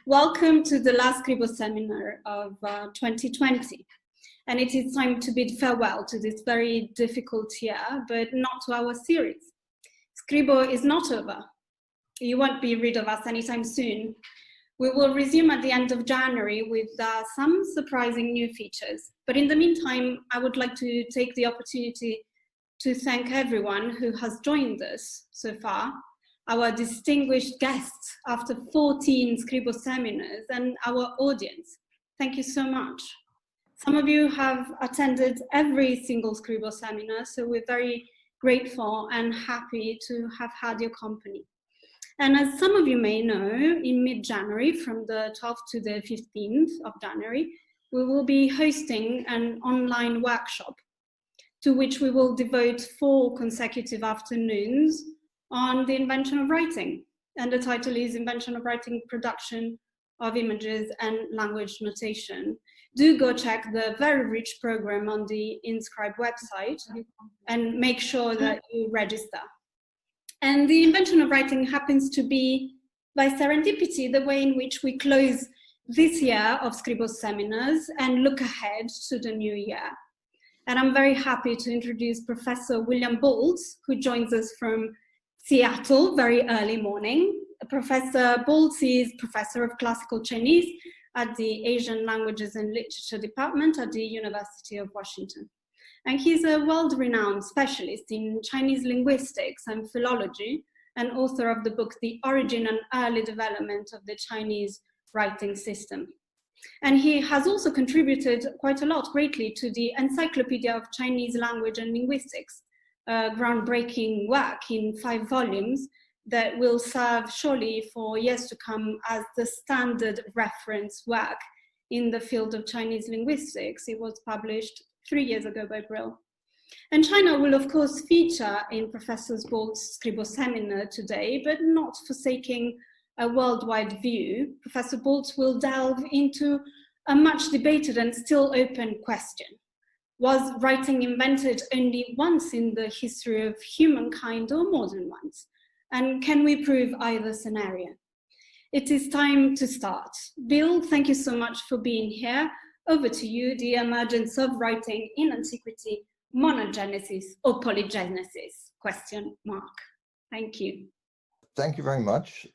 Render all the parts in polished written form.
Welcome to the last SCRIBO seminar of 2020. And it is time to bid farewell to this very difficult year, but not to our series. SCRIBO is not over. You won't be rid of us anytime soon. We will resume at the end of January with some surprising new features. But in the meantime, I would like to take the opportunity to thank everyone who has joined us so far, our distinguished guests after 14 SCRIBO seminars, and our audience. Thank you so much. Some of you have attended every single SCRIBO seminar, so we're very grateful and happy to have had your company. And as some of you may know, in mid-January, from the 12th to the 15th of January, we will be hosting an online workshop to which we will devote 4 consecutive afternoons on the invention of writing. And the title is Invention of Writing, Production of Images and Language Notation. Do go check the very rich program on the InScribe website and make sure that you register. And the invention of writing happens to be, by serendipity, the way in which we close this year of SCRIBO seminars and look ahead to the new year. And I'm very happy to introduce Professor William Boltz, who joins us from Seattle, very early morning. Professor Boltz is Professor of Classical Chinese at the Asian Languages and Literature Department at the University of Washington. And he's a world-renowned specialist in Chinese linguistics and philology, and author of the book, The Origin and Early Development of the Chinese Writing System. And he has also contributed quite a lot, greatly, to the Encyclopedia of Chinese Language and Linguistics, a groundbreaking work in 5 volumes that will serve surely for years to come as the standard reference work in the field of Chinese linguistics. It was published 3 years ago by Brill. And China will, of course, feature in Professor Boltz's SCRIBO seminar today, but not forsaking a worldwide view. Professor Boltz will delve into a much debated and still open question. Was writing invented only once in the history of humankind or more than once? And can we prove either scenario? It is time to start. Bill, thank you so much for being here. Over to you, the emergence of writing in antiquity, monogenesis or polygenesis, question mark. Thank you. Thank you very much.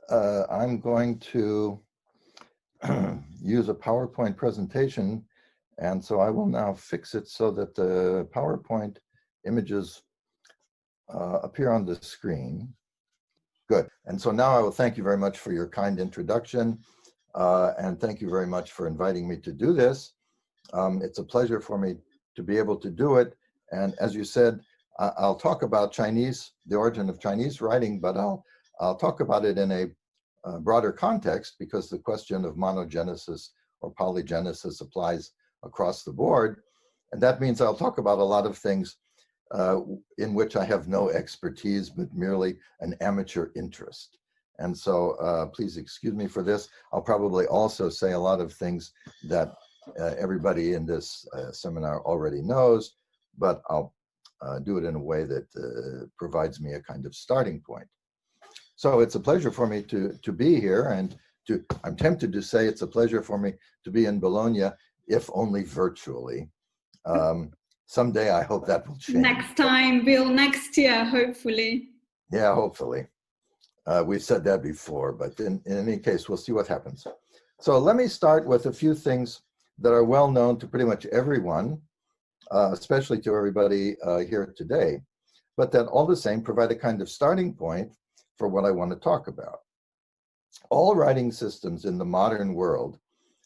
I'm going to use a PowerPoint presentation, and so I will now fix it so that the PowerPoint images appear on the screen. Good. And so now I will thank you very much for your kind introduction. And thank you very much for inviting me to do this. It's a pleasure for me to be able to do it. And as you said, I'll talk about Chinese, the origin of Chinese writing, but I'll talk about it in a broader context, because the question of monogenesis or polygenesis applies across the board. And that means I'll talk about a lot of things in which I have no expertise, but merely an amateur interest. And so please excuse me for this. I'll probably also say a lot of things that everybody in this seminar already knows, but I'll do it in a way that provides me a kind of starting point. So it's a pleasure for me to be here, and I'm tempted to say it's a pleasure for me to be in Bologna, if only virtually. Someday I hope that will change. Next time, Bill, next year, hopefully. Yeah, hopefully. We've said that before, but in any case, we'll see what happens. So let me start with a few things that are well known to pretty much everyone, especially to everybody here today, but that all the same provide a kind of starting point for what I want to talk about. All writing systems in the modern world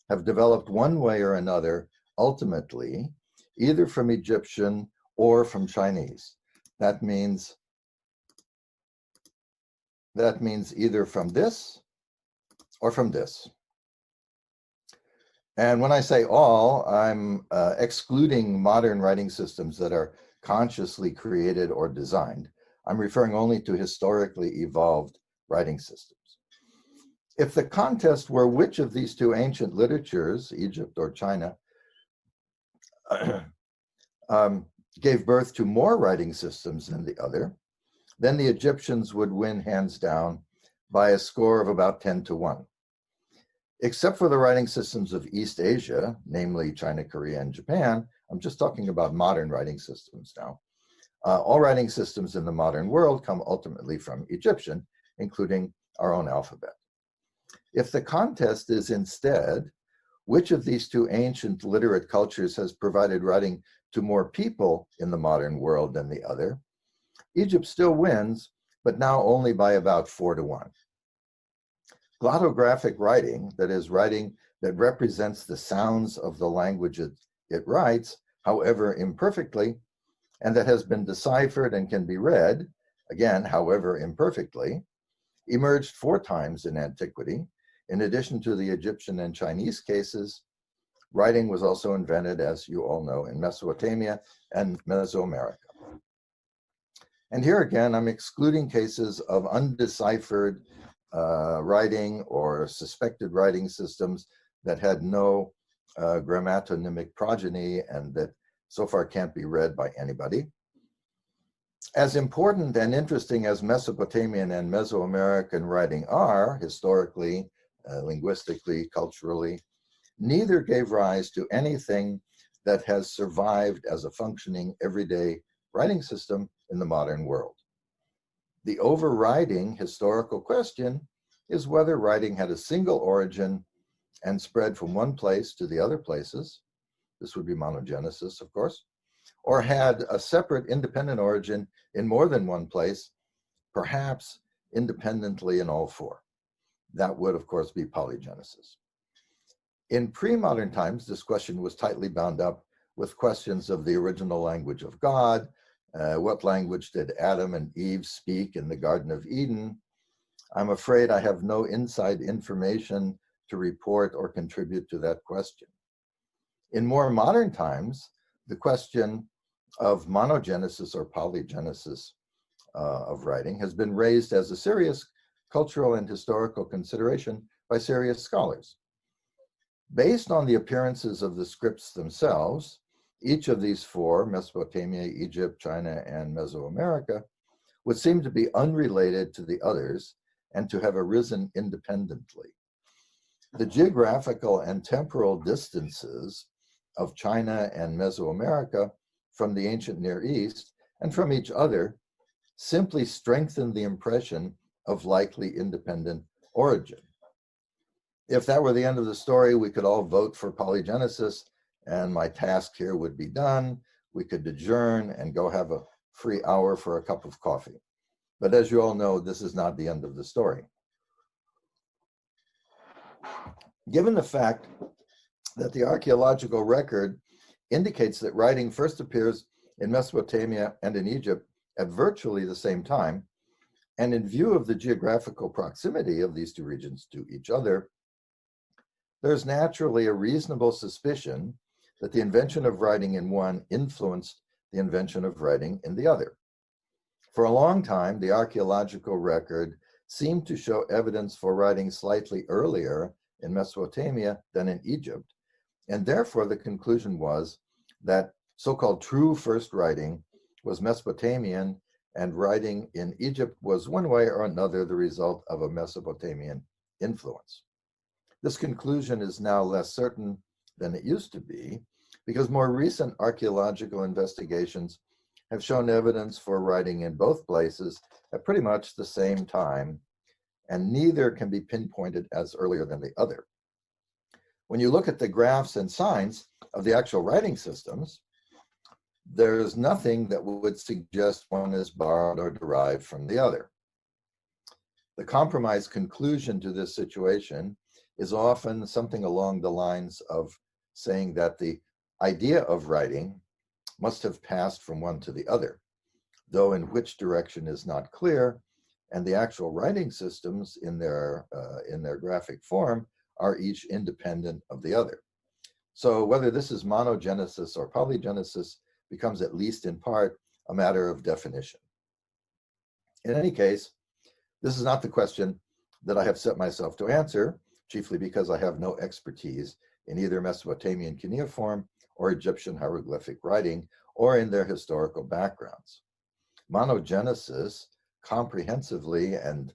have developed one way or another, ultimately, either from Egyptian or from Chinese. That means either from this or from this. And when I say all, I'm excluding modern writing systems that are consciously created or designed. I'm referring only to historically evolved writing systems. If the contest were which of these 2 ancient literatures, Egypt or China, gave birth to more writing systems than the other, then the Egyptians would win hands down by a score of about 10 to 1. Except for the writing systems of East Asia, namely China, Korea, and Japan, I'm just talking about modern writing systems now. All writing systems in the modern world come ultimately from Egyptian, including our own alphabet. If the contest is instead, which of these two ancient literate cultures has provided writing to more people in the modern world than the other, Egypt still wins, but now only by about 4-1. Glottographic writing, that is, writing that represents the sounds of the language it writes, however imperfectly, and that has been deciphered and can be read, again, however imperfectly, emerged 4 times in antiquity. In addition to the Egyptian and Chinese cases, writing was also invented, as you all know, in Mesopotamia and Mesoamerica. And here again, I'm excluding cases of undeciphered writing or suspected writing systems that had no grammatonymic progeny and that so far can't be read by anybody. As important and interesting as Mesopotamian and Mesoamerican writing are, historically, linguistically, culturally, neither gave rise to anything that has survived as a functioning everyday writing system in the modern world. The overriding historical question is whether writing had a single origin and spread from one place to the other places. This would be monogenesis, of course, or had a separate independent origin in more than one place, perhaps independently in all 4. That would, of course, be polygenesis. In pre-modern times, this question was tightly bound up with questions of the original language of God. What language did Adam and Eve speak in the Garden of Eden? I'm afraid I have no inside information to report or contribute to that question. In more modern times, the question of monogenesis or polygenesis of writing has been raised as a serious cultural and historical consideration by serious scholars. Based on the appearances of the scripts themselves, each of these 4, Mesopotamia, Egypt, China, and Mesoamerica, would seem to be unrelated to the others and to have arisen independently. The geographical and temporal distances of China and Mesoamerica from the ancient Near East and from each other simply strengthen the impression of likely independent origin. If that were the end of the story, we could all vote for polygenesis and my task here would be done. We could adjourn and go have a free hour for a cup of coffee. But as you all know, this is not the end of the story. Given the fact that the archaeological record indicates that writing first appears in Mesopotamia and in Egypt at virtually the same time, and in view of the geographical proximity of these 2 regions to each other, there's naturally a reasonable suspicion that the invention of writing in one influenced the invention of writing in the other. For a long time, the archaeological record seemed to show evidence for writing slightly earlier in Mesopotamia than in Egypt, and therefore the conclusion was that so-called true first writing was Mesopotamian and writing in Egypt was one way or another the result of a Mesopotamian influence. This conclusion is now less certain than it used to be because more recent archaeological investigations have shown evidence for writing in both places at pretty much the same time, and neither can be pinpointed as earlier than the other. When you look at the graphs and signs of the actual writing systems, there's nothing that would suggest one is borrowed or derived from the other. The compromise conclusion to this situation is often something along the lines of saying that the idea of writing must have passed from one to the other, though in which direction is not clear, and the actual writing systems in their graphic form are each independent of the other. So whether this is monogenesis or polygenesis becomes at least in part a matter of definition. In any case, this is not the question that I have set myself to answer, chiefly because I have no expertise in either Mesopotamian cuneiform or Egyptian hieroglyphic writing or in their historical backgrounds. Monogenesis, comprehensively and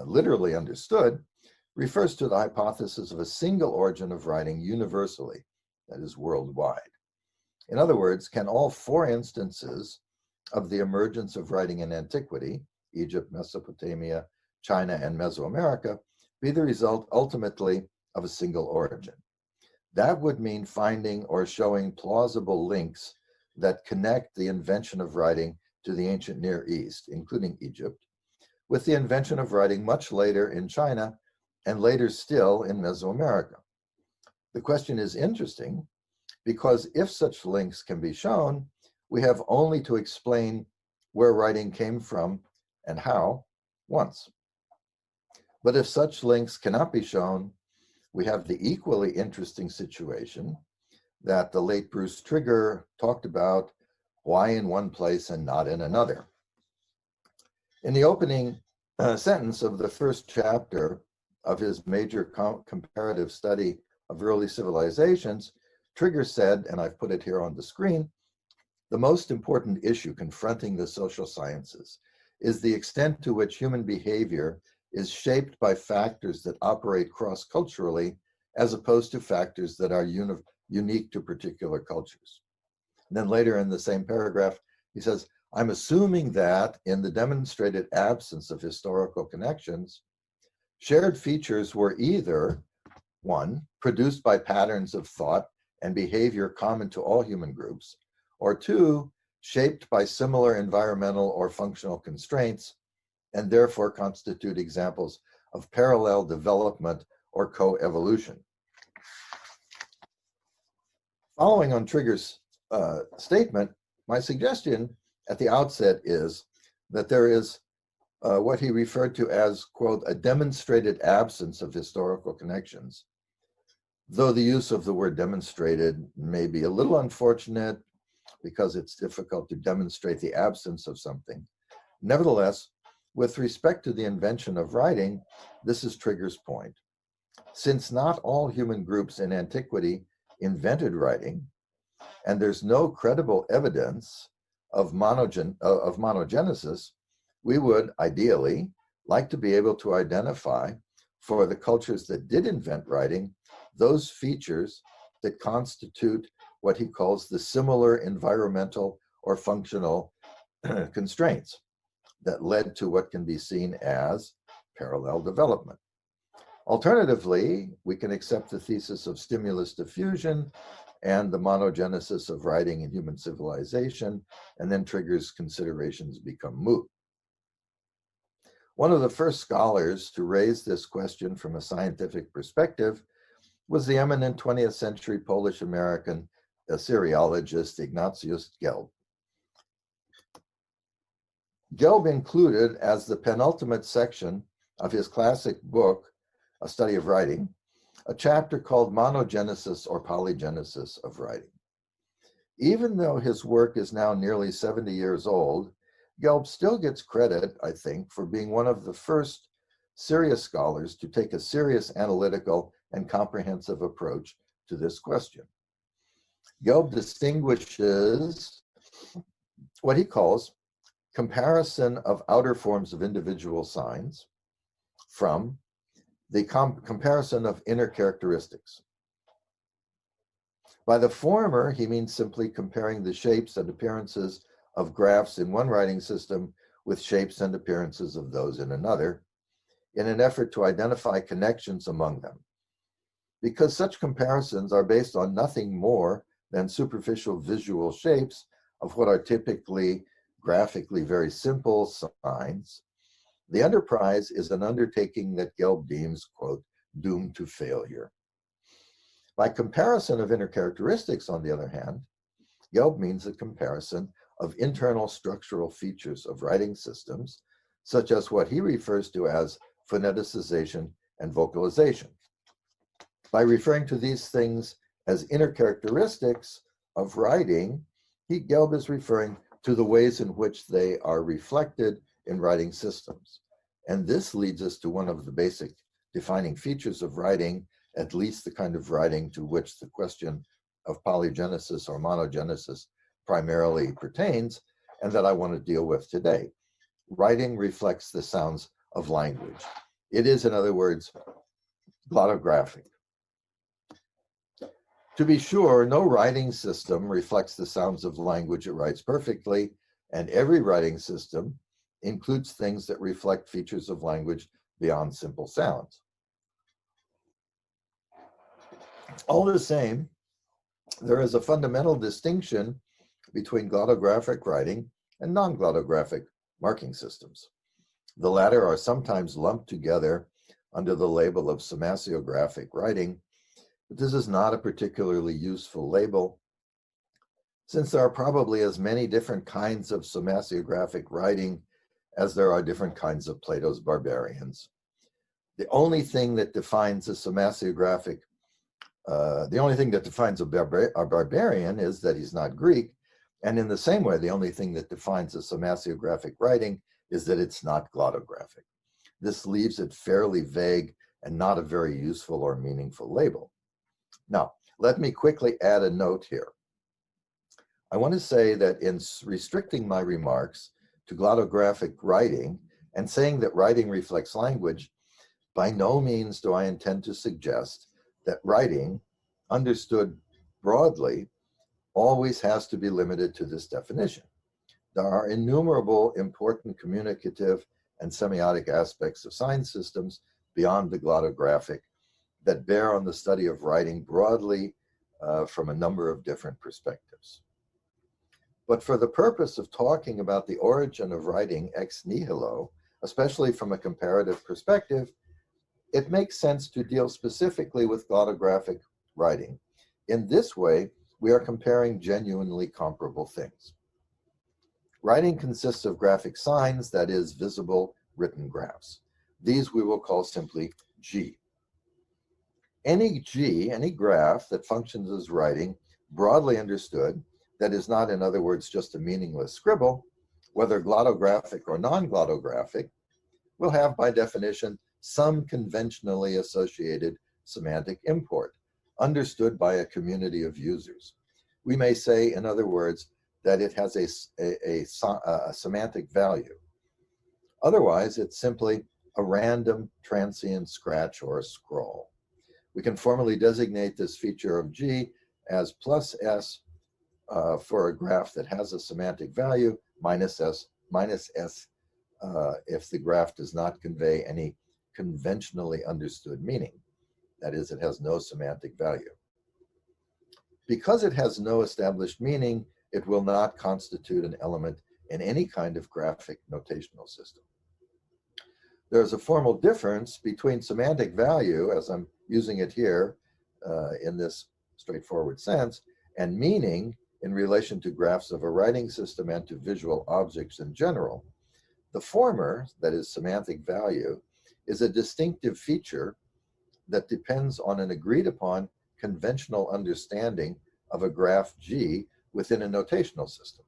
literally understood, refers to the hypothesis of a single origin of writing universally, that is, worldwide. In other words, can all four instances of the emergence of writing in antiquity, Egypt, Mesopotamia, China, and Mesoamerica, be the result ultimately of a single origin? That would mean finding or showing plausible links that connect the invention of writing to the ancient Near East, including Egypt, with the invention of writing much later in China and later still in Mesoamerica. The question is interesting because if such links can be shown, we have only to explain where writing came from and how once. But if such links cannot be shown, we have the equally interesting situation that the late Bruce Trigger talked about, why in one place and not in another. In the opening sentence of the first chapter of his major comparative study of early civilizations, Trigger said, and I've put it here on the screen, the most important issue confronting the social sciences is the extent to which human behavior is shaped by factors that operate cross-culturally as opposed to factors that are unique to particular cultures. And then later in the same paragraph, he says, I'm assuming that in the demonstrated absence of historical connections, shared features were either, one, produced by patterns of thought and behavior common to all human groups, or two, shaped by similar environmental or functional constraints, and therefore constitute examples of parallel development or co-evolution. Following on Trigger's statement, my suggestion at the outset is that there is what he referred to as, quote, a demonstrated absence of historical connections. Though the use of the word demonstrated may be a little unfortunate because it's difficult to demonstrate the absence of something. Nevertheless, with respect to the invention of writing, this is Trigger's point. Since not all human groups in antiquity invented writing, and there's no credible evidence of monogenesis, we would ideally like to be able to identify for the cultures that did invent writing those features that constitute what he calls the similar environmental or functional constraints that led to what can be seen as parallel development. Alternatively, we can accept the thesis of stimulus diffusion and the monogenesis of writing in human civilization, and then Trigger's considerations become moot. One of the first scholars to raise this question from a scientific perspective was the eminent 20th century Polish-American Assyriologist Ignatius Gelb. Gelb included as the penultimate section of his classic book, A Study of Writing, a chapter called Monogenesis or Polygenesis of Writing. Even though his work is now nearly 70 years old, Gelb still gets credit, I think, for being one of the first serious scholars to take a serious analytical and comprehensive approach to this question. Gelb distinguishes what he calls comparison of outer forms of individual signs from the comparison of inner characteristics. By the former, he means simply comparing the shapes and appearances of graphs in one writing system with shapes and appearances of those in another, in an effort to identify connections among them. Because such comparisons are based on nothing more than superficial visual shapes of what are typically graphically very simple signs, the enterprise is an undertaking that Gelb deems, quote, doomed to failure. By comparison of inner characteristics, on the other hand, Gelb means a comparison of internal structural features of writing systems, such as what he refers to as phoneticization and vocalization. By referring to these things as inner characteristics of writing, Gelb is referring to the ways in which they are reflected in writing systems. And this leads us to one of the basic defining features of writing, at least the kind of writing to which the question of polygenesis or monogenesis primarily pertains, and that I want to deal with today. Writing reflects the sounds of language. It is, in other words, Glottographic. To be sure, no writing system reflects the sounds of language it writes perfectly, and every writing system includes things that reflect features of language beyond simple sounds. All the same, there is a fundamental distinction between glottographic writing and non-glottographic marking systems. The latter are sometimes lumped together under the label of semasiographic writing, but this is not a particularly useful label, since there are probably as many different kinds of semasiographic writing as there are different kinds of Plato's barbarians. The only thing that defines a semasiographic, the only thing that defines a barbarian is that he's not Greek, and in the same way, the only thing that defines a semasiographic writing is that it's not glottographic. This leaves it fairly vague and not a very useful or meaningful label. Now, let me quickly add a note here. I want to say that in restricting my remarks to glottographic writing and saying that writing reflects language, by no means do I intend to suggest that writing, understood broadly, always has to be limited to this definition. There are innumerable important communicative and semiotic aspects of sign systems beyond the glottographic that bear on the study of writing broadly from a number of different perspectives. But for the purpose of talking about the origin of writing ex nihilo, especially from a comparative perspective, it makes sense to deal specifically with glottographic writing. In this way, we are comparing genuinely comparable things. Writing consists of graphic signs, that is, visible written graphs. These we will call simply G. Any G, any graph that functions as writing, broadly understood, that is not, in other words, just a meaningless scribble, whether glottographic or non-glottographic, will have by definition some conventionally associated semantic import, understood by a community of users. We may say, in other words, that it has a semantic value. Otherwise, it's simply a random transient scratch or a scroll. We can formally designate this feature of G as plus S for a graph that has a semantic value, minus S if the graph does not convey any conventionally understood meaning. That is, it has no semantic value. Because it has no established meaning, it will not constitute an element in any kind of graphic notational system. There is a formal difference between semantic value, as I'm using it here in this straightforward sense, and meaning in relation to graphs of a writing system and to visual objects in general. The former, that is semantic value, is a distinctive feature that depends on an agreed upon conventional understanding of a graph G within a notational system.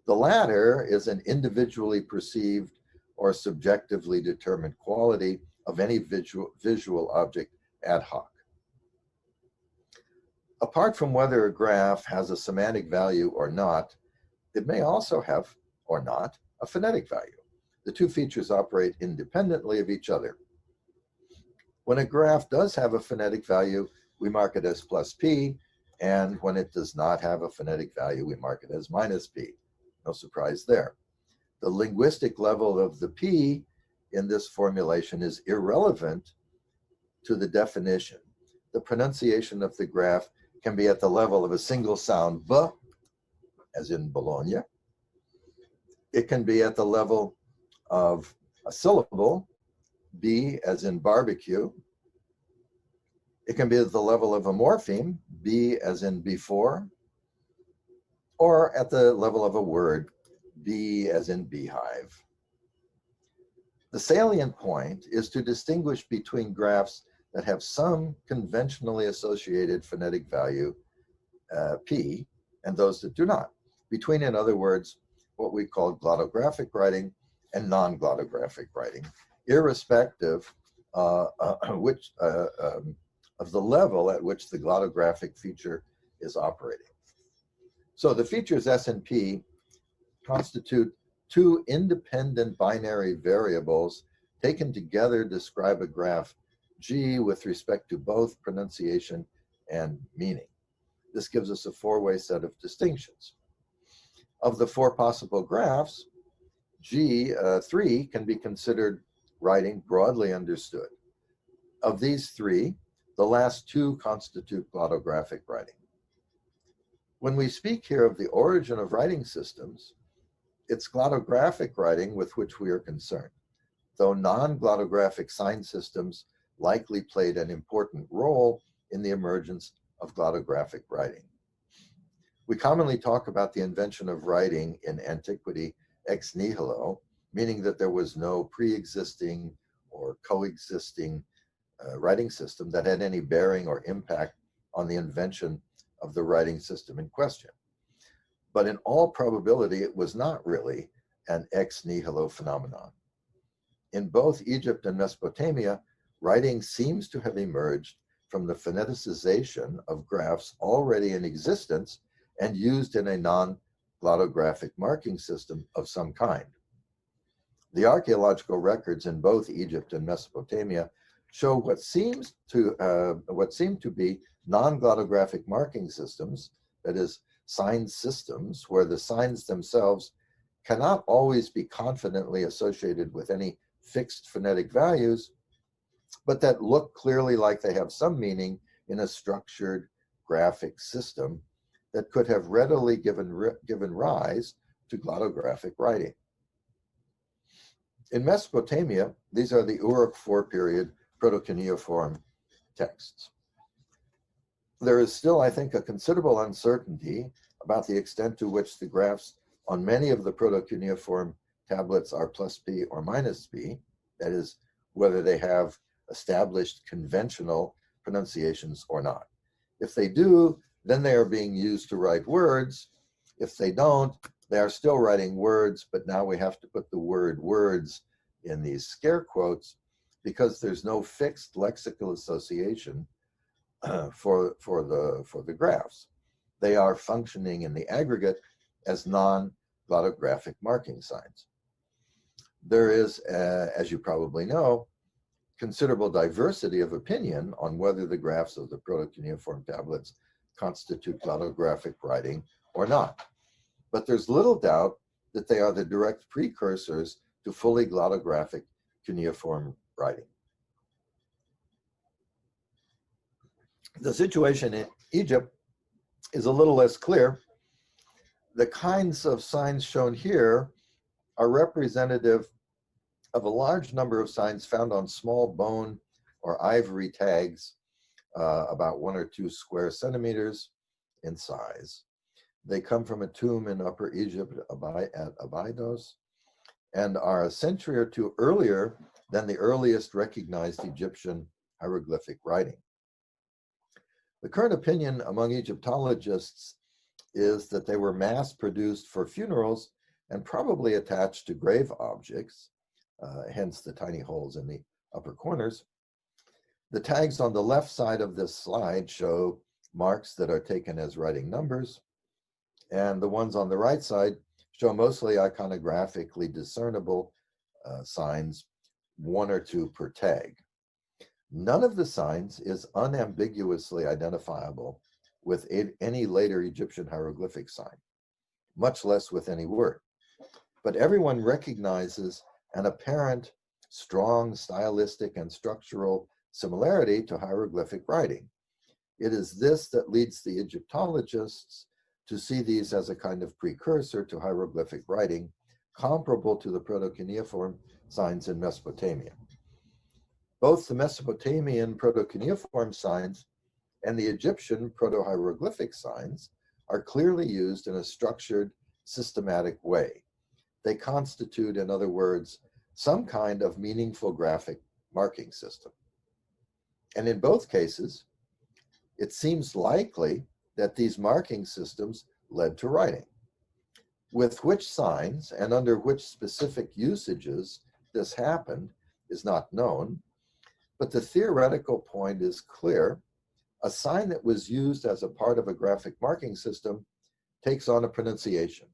The latter is an individually perceived or subjectively determined quality of any visual object ad hoc. Apart from whether a graph has a semantic value or not, it may also have, or not, a phonetic value. The two features operate independently of each other. When a graph does have a phonetic value, we mark it as plus P, and when it does not have a phonetic value, we mark it as minus P. No surprise there. The linguistic level of the P in this formulation is irrelevant to the definition. The pronunciation of the graph can be at the level of a single sound B, as in Bologna. It can be at the level of a syllable, B, as in barbecue. It can be at the level of a morpheme, B, as in before, or at the level of a word, B, as in beehive. The salient point is to distinguish between graphs that have some conventionally associated phonetic value, P, and those that do not. Between, in other words, what we call glottographic writing and non-glottographic writing, irrespective of the level at which the glottographic feature is operating. So the features S and P constitute two independent binary variables taken together describe a graph G with respect to both pronunciation and meaning. This gives us a four-way set of distinctions. Of the four possible graphs, G3 can be considered writing broadly understood. Of these three, the last two constitute glottographic writing. When we speak here of the origin of writing systems, it's glottographic writing with which we are concerned, though non-glottographic sign systems likely played an important role in the emergence of glottographic writing. We commonly talk about the invention of writing in Antiquity ex nihilo, meaning that there was no pre-existing or coexisting writing system that had any bearing or impact on the invention of the writing system in question. But in all probability, it was not really an ex nihilo phenomenon. In both Egypt and Mesopotamia, writing seems to have emerged from the phoneticization of graphs already in existence and used in a non-glottographic marking system of some kind. The archaeological records in both Egypt and Mesopotamia show what seem to be non-glottographic marking systems, that is, sign systems where the signs themselves cannot always be confidently associated with any fixed phonetic values, but that look clearly like they have some meaning in a structured graphic system that could have readily given rise to glottographic writing. In Mesopotamia, these are the Uruk IV period proto-cuneiform texts. There is still, I think, a considerable uncertainty about the extent to which the graphs on many of the proto-cuneiform tablets are plus P or minus P, that is, whether they have established conventional pronunciations or not. If they do, then they are being used to write words. If they don't, they are still writing words, but now we have to put the word words in these scare quotes because there's no fixed lexical association for the graphs. They are functioning in the aggregate as non-glottographic marking signs. There is, as you probably know, considerable diversity of opinion on whether the graphs of the proto-cuneiform tablets constitute glottographic writing or not. But there's little doubt that they are the direct precursors to fully glottographic cuneiform writing. The situation in Egypt is a little less clear. The kinds of signs shown here are representative of a large number of signs found on small bone or ivory tags, about 1 or 2 square centimeters in size. They come from a tomb in Upper Egypt at Abydos and are a century or two earlier than the earliest recognized Egyptian hieroglyphic writing. The current opinion among Egyptologists is that they were mass-produced for funerals and probably attached to grave objects, hence the tiny holes in the upper corners. The tags on the left side of this slide show marks that are taken as writing numbers, and the ones on the right side show mostly iconographically discernible signs, 1 or 2 per tag. None of the signs is unambiguously identifiable with any later Egyptian hieroglyphic sign, much less with any word. But everyone recognizes an apparent strong stylistic and structural similarity to hieroglyphic writing. It is this that leads the Egyptologists to see these as a kind of precursor to hieroglyphic writing, comparable to the proto-cuneiform signs in Mesopotamia. Both the Mesopotamian proto-cuneiform signs and the Egyptian proto-hieroglyphic signs are clearly used in a structured, systematic way. They constitute, in other words, some kind of meaningful graphic marking system. And in both cases, it seems likely that these marking systems led to writing. With which signs and under which specific usages this happened is not known, but the theoretical point is clear. A sign that was used as a part of a graphic marking system takes on a pronunciation.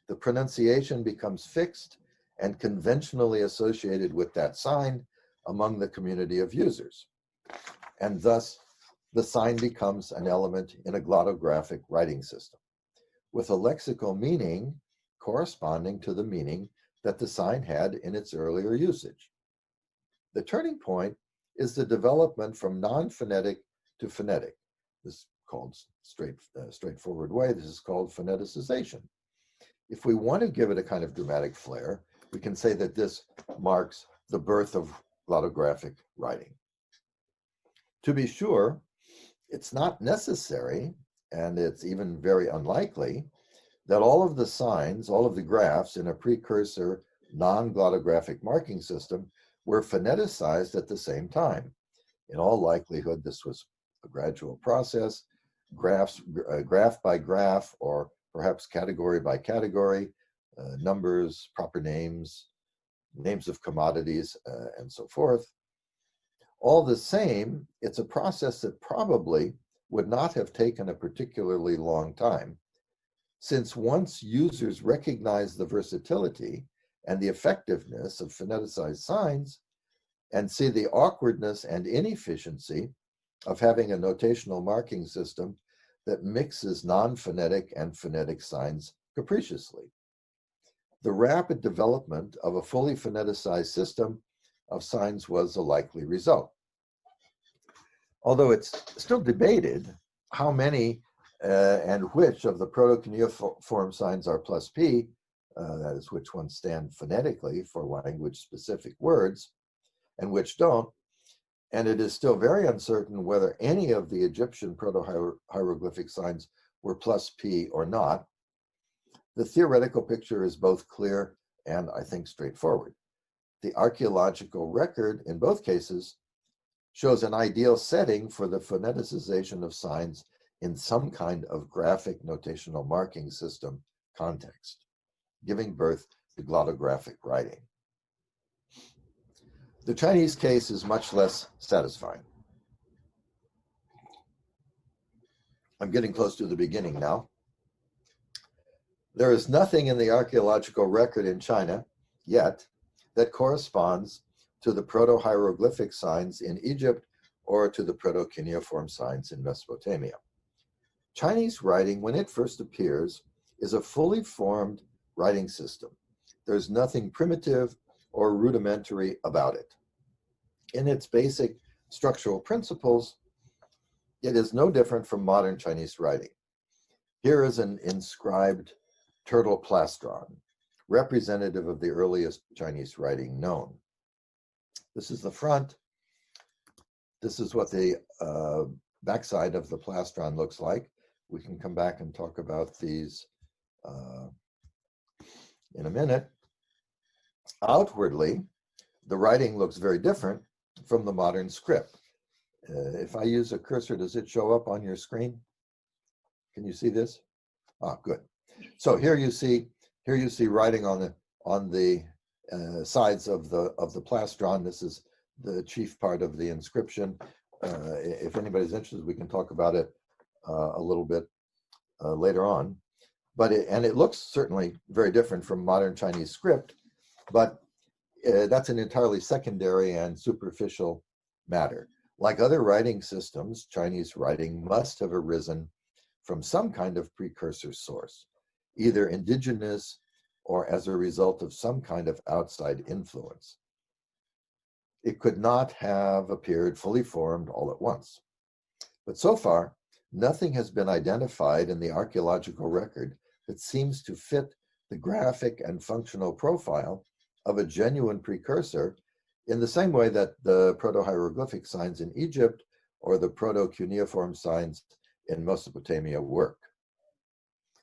The pronunciation becomes fixed and conventionally associated with that sign among the community of users. And thus, the sign becomes an element in a glottographic writing system, with a lexical meaning corresponding to the meaning that the sign had in its earlier usage. The turning point is the development from non-phonetic to phonetic. This is called straightforward way. This is called phoneticization. If we want to give it a kind of dramatic flair, we can say that this marks the birth of glottographic writing. To be sure, it's not necessary, and it's even very unlikely, that all of the signs, all of the graphs in a precursor non-glottographic marking system were phoneticized at the same time. In all likelihood, this was a gradual process, graph by graph, or perhaps category by category, numbers, proper names, names of commodities, and so forth. All the same, it's a process that probably would not have taken a particularly long time, since once users recognize the versatility and the effectiveness of phoneticized signs and see the awkwardness and inefficiency of having a notational marking system that mixes non-phonetic and phonetic signs capriciously. The rapid development of a fully phoneticized system of signs was a likely result. Although it's still debated how many and which of the proto-cuneiform signs are plus P, that is, which ones stand phonetically for language-specific words, and which don't, and it is still very uncertain whether any of the Egyptian proto-hieroglyphic signs were plus P or not. The theoretical picture is both clear and, I think, straightforward. The archaeological record in both cases shows an ideal setting for the phoneticization of signs in some kind of graphic notational marking system context, giving birth to glottographic writing. The Chinese case is much less satisfying. I'm getting close to the beginning now. There is nothing in the archaeological record in China yet that corresponds to the proto-hieroglyphic signs in Egypt or to the proto-cuneiform signs in Mesopotamia. Chinese writing, when it first appears, is a fully formed writing system. There's nothing primitive or rudimentary about it. In its basic structural principles, it is no different from modern Chinese writing. Here is an inscribed turtle plastron, representative of the earliest Chinese writing known. This is the front. This is what the backside of the plastron looks like. We can come back and talk about these in a minute. Outwardly, the writing looks very different from the modern script. If I use a cursor, does it show up on your screen? Can you see this? Ah, good. So here you see writing on the sides of the plastron. This is the chief part of the inscription. If anybody's interested, we can talk about it a little bit later on. But it looks certainly very different from modern Chinese script, but that's an entirely secondary and superficial matter. Like other writing systems, Chinese writing must have arisen from some kind of precursor source, either indigenous or as a result of some kind of outside influence. It could not have appeared fully formed all at once. But so far, nothing has been identified in the archaeological record that seems to fit the graphic and functional profile of a genuine precursor in the same way that the proto-hieroglyphic signs in Egypt or the proto-cuneiform signs in Mesopotamia work.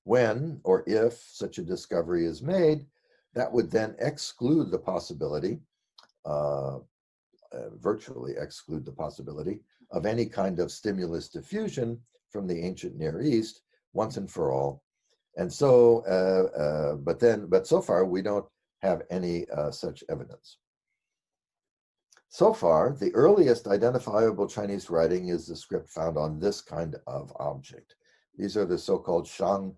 When or if such a discovery is made, that would then exclude the possibility, virtually exclude the possibility of any kind of stimulus diffusion from the ancient Near East once and for all. And so, but so far we don't have any such evidence. So far, the earliest identifiable Chinese writing is the script found on this kind of object. These are the so-called Shang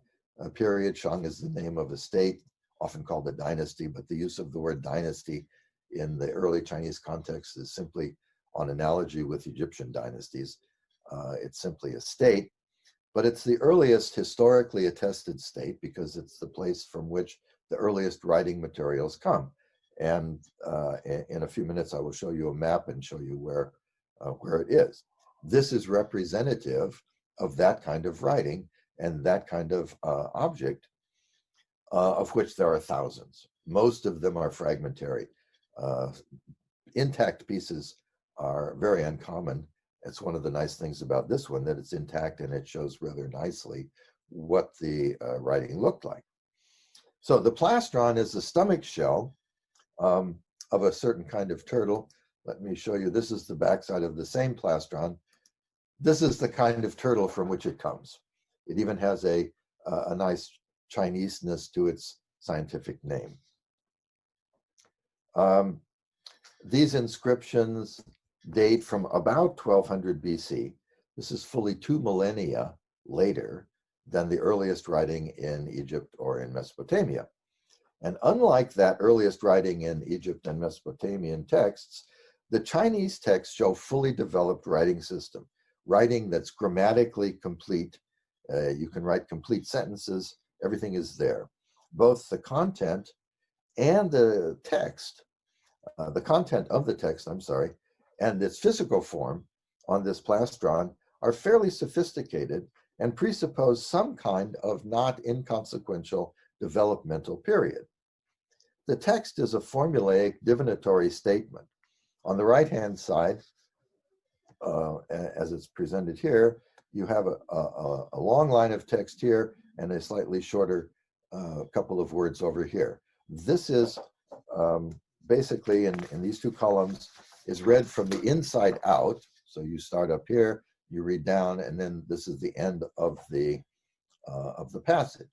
Period. Shang is the name of a state, often called a dynasty, but the use of the word dynasty in the early Chinese context is simply on analogy with Egyptian dynasties. It's simply a state, but it's the earliest historically attested state because it's the place from which the earliest writing materials come. And in a few minutes, I will show you a map and show you where it is. This is representative of that kind of writing and that kind of object, of which there are thousands. Most of them are fragmentary. Intact pieces are very uncommon. It's one of the nice things about this one, that it's intact and it shows rather nicely what the writing looked like. So the plastron is the stomach shell of a certain kind of turtle. Let me show you. This is the backside of the same plastron. This is the kind of turtle from which it comes. It even has a nice Chinese-ness to its scientific name. These inscriptions date from about 1200 BC. This is fully 2 millennia later than the earliest writing in Egypt or in Mesopotamia. And unlike that earliest writing in Egypt and Mesopotamian texts, the Chinese texts show fully developed writing system, writing that's grammatically complete. You can write complete sentences. Everything is there. Both the content and the text, the content of the text, I'm sorry, and its physical form on this plastron are fairly sophisticated and presuppose some kind of not inconsequential developmental period. The text is a formulaic divinatory statement. On the right-hand side, as it's presented here, you have a long line of text here and a slightly shorter couple of words over here. This is basically in these two columns is read from the inside out. So you start up here, you read down, and then this is the end of the passage.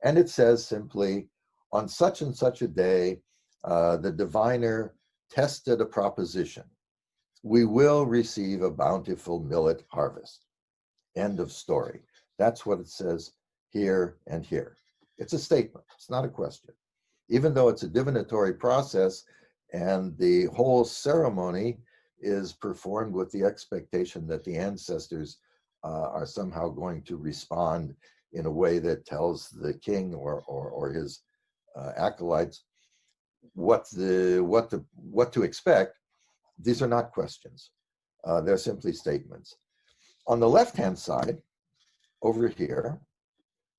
And it says simply, on such and such a day, the diviner tested a proposition. We will receive a bountiful millet harvest. End of story. That's what it says here and here. It's a statement. It's not a question. Even though it's a divinatory process and the whole ceremony is performed with the expectation that the ancestors are somehow going to respond in a way that tells the king or his acolytes what to expect. These are not questions. They're simply statements. On the left-hand side, over here,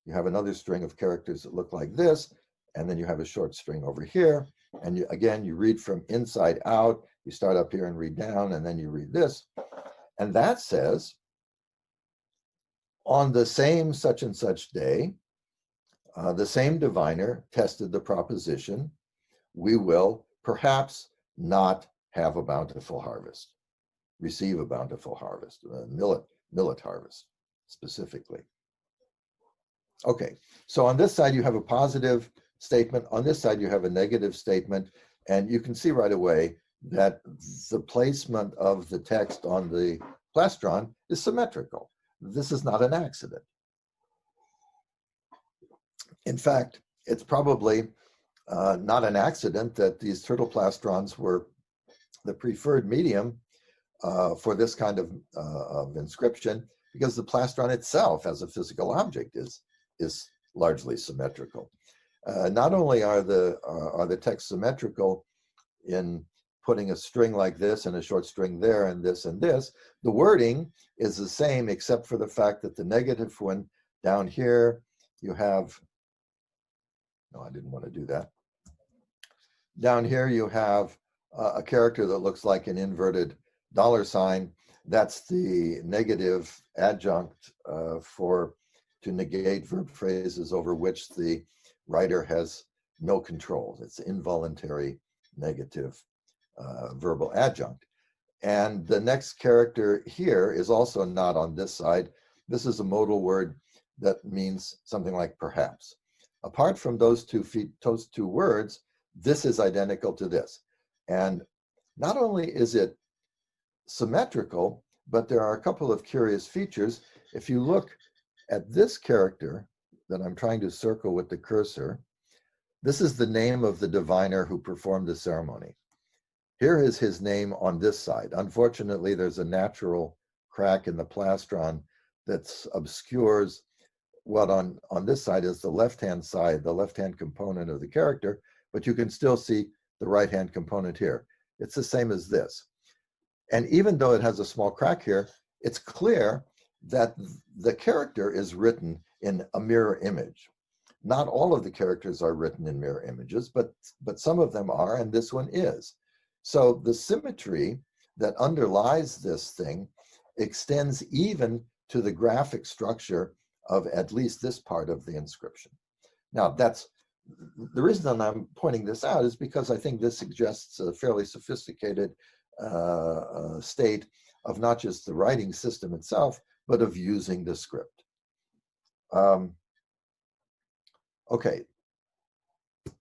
you have another string of characters that look like this, and then you have a short string over here. And again, you read from inside out. You start up here and read down, and then you read this. And that says, on the same such and such day, the same diviner tested the proposition, we will perhaps not have a bountiful harvest, receive a bountiful harvest, a millet harvest specifically. Okay, so on this side you have a positive statement, on this side you have a negative statement, and you can see right away that the placement of the text on the plastron is symmetrical. This is not an accident. In fact, it's probably not an accident that these turtle plastrons were the preferred medium for this kind of inscription, because the plastron itself as a physical object is largely symmetrical. Not only are the texts symmetrical in putting a string like this and a short string there and this, the wording is the same except for the fact that the negative one down here, you have, no, I didn't want to do that. Down here you have a character that looks like an inverted $sign. That's the negative adjunct to negate verb phrases over which the writer has no control. It's involuntary negative verbal adjunct. And the next character here is also not on this side. This is a modal word that means something like perhaps. Apart from those two words, this is identical to this. And not only is it symmetrical, but there are a couple of curious features. If you look at this character that I'm trying to circle with the cursor, this is the name of the diviner who performed the ceremony. Here is his name on this side. Unfortunately, there's a natural crack in the plastron that obscures what on this side is the left-hand side, the left-hand component of the character, but you can still see the right-hand component here. It's the same as this. And even though it has a small crack here, it's clear that the character is written in a mirror image. Not all of the characters are written in mirror images, but some of them are, and this one is. So the symmetry that underlies this thing extends even to the graphic structure of at least this part of the inscription. Now, that's the reason I'm pointing this out is because I think this suggests a fairly sophisticated state of not just the writing system itself, but of using the script. Okay,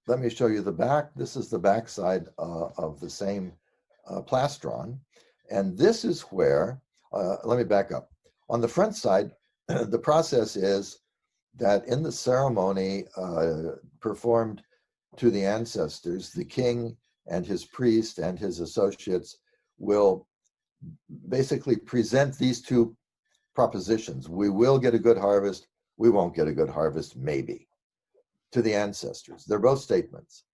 let me show you the back. This is the back side of the same plastron. And this is where, let me back up. On the front side, the process is that in the ceremony performed to the ancestors, the king and his priest and his associates will basically present these two propositions. We will get a good harvest, we won't get a good harvest, maybe, to the ancestors. They're both statements.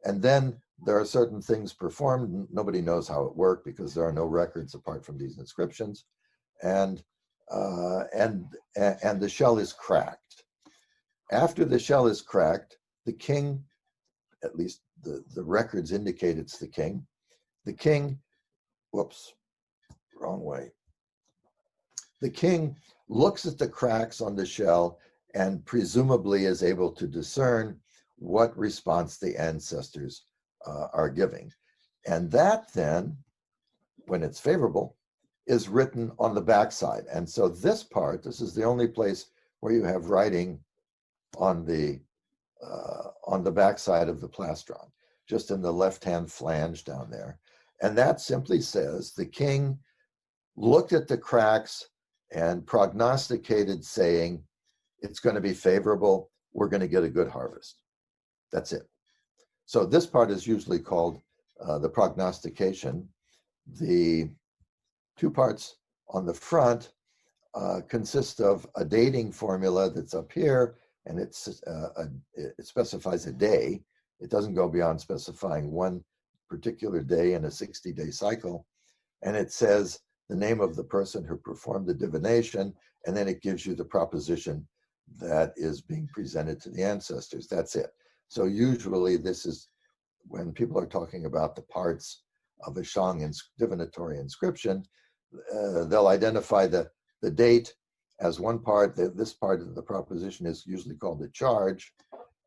And then there are certain things performed. Nobody knows how it worked because there are no records apart from these inscriptions. And the shell is cracked. After the shell is cracked, the king, at least the records indicate it's the king. The king, whoops, wrong way. The king looks at the cracks on the shell and presumably is able to discern what response the ancestors are giving. And that then, when it's favorable, is written on the backside. And so this part, this is the only place where you have writing on the backside of the plastron, just in the left-hand flange down there. And that simply says the king looked at the cracks and prognosticated, saying, it's going to be favorable, we're going to get a good harvest. That's it. So this part is usually called the prognostication. The two parts on the front consist of a dating formula that's up here, and it specifies a day. It doesn't go beyond specifying one particular day in a 60-day cycle. And it says the name of the person who performed the divination, and then it gives you the proposition that is being presented to the ancestors. That's it. So usually this is when people are talking about the parts of a Shang divinatory inscription, they'll identify the date as one part. This part of the proposition is usually called the charge.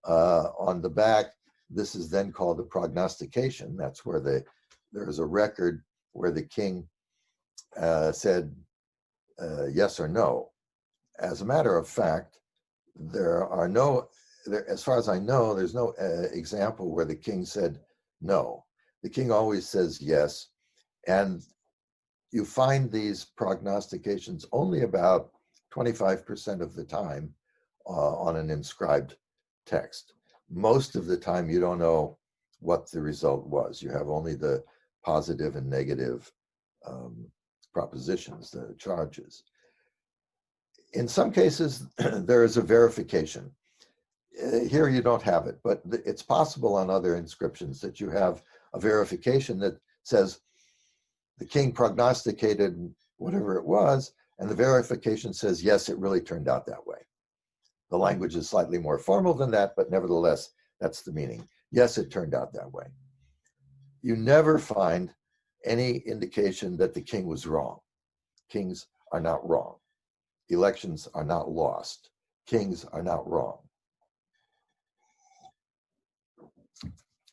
On the back, this is then called the prognostication. That's where there is a record where the king said yes or no. As a matter of fact, as far as I know, there's no example where the king said no. The king always says yes. And you find these prognostications only about 25% of the time on an inscribed text. Most of the time, you don't know what the result was. You have only the positive and negative propositions, the charges. In some cases, there is a verification. Here you don't have it, but it's possible on other inscriptions that you have a verification that says the king prognosticated whatever it was, and the verification says, yes, it really turned out that way. The language is slightly more formal than that, but nevertheless, that's the meaning. Yes, it turned out that way. You never find any indication that the king was wrong. Kings are not wrong. Elections are not lost. Kings are not wrong.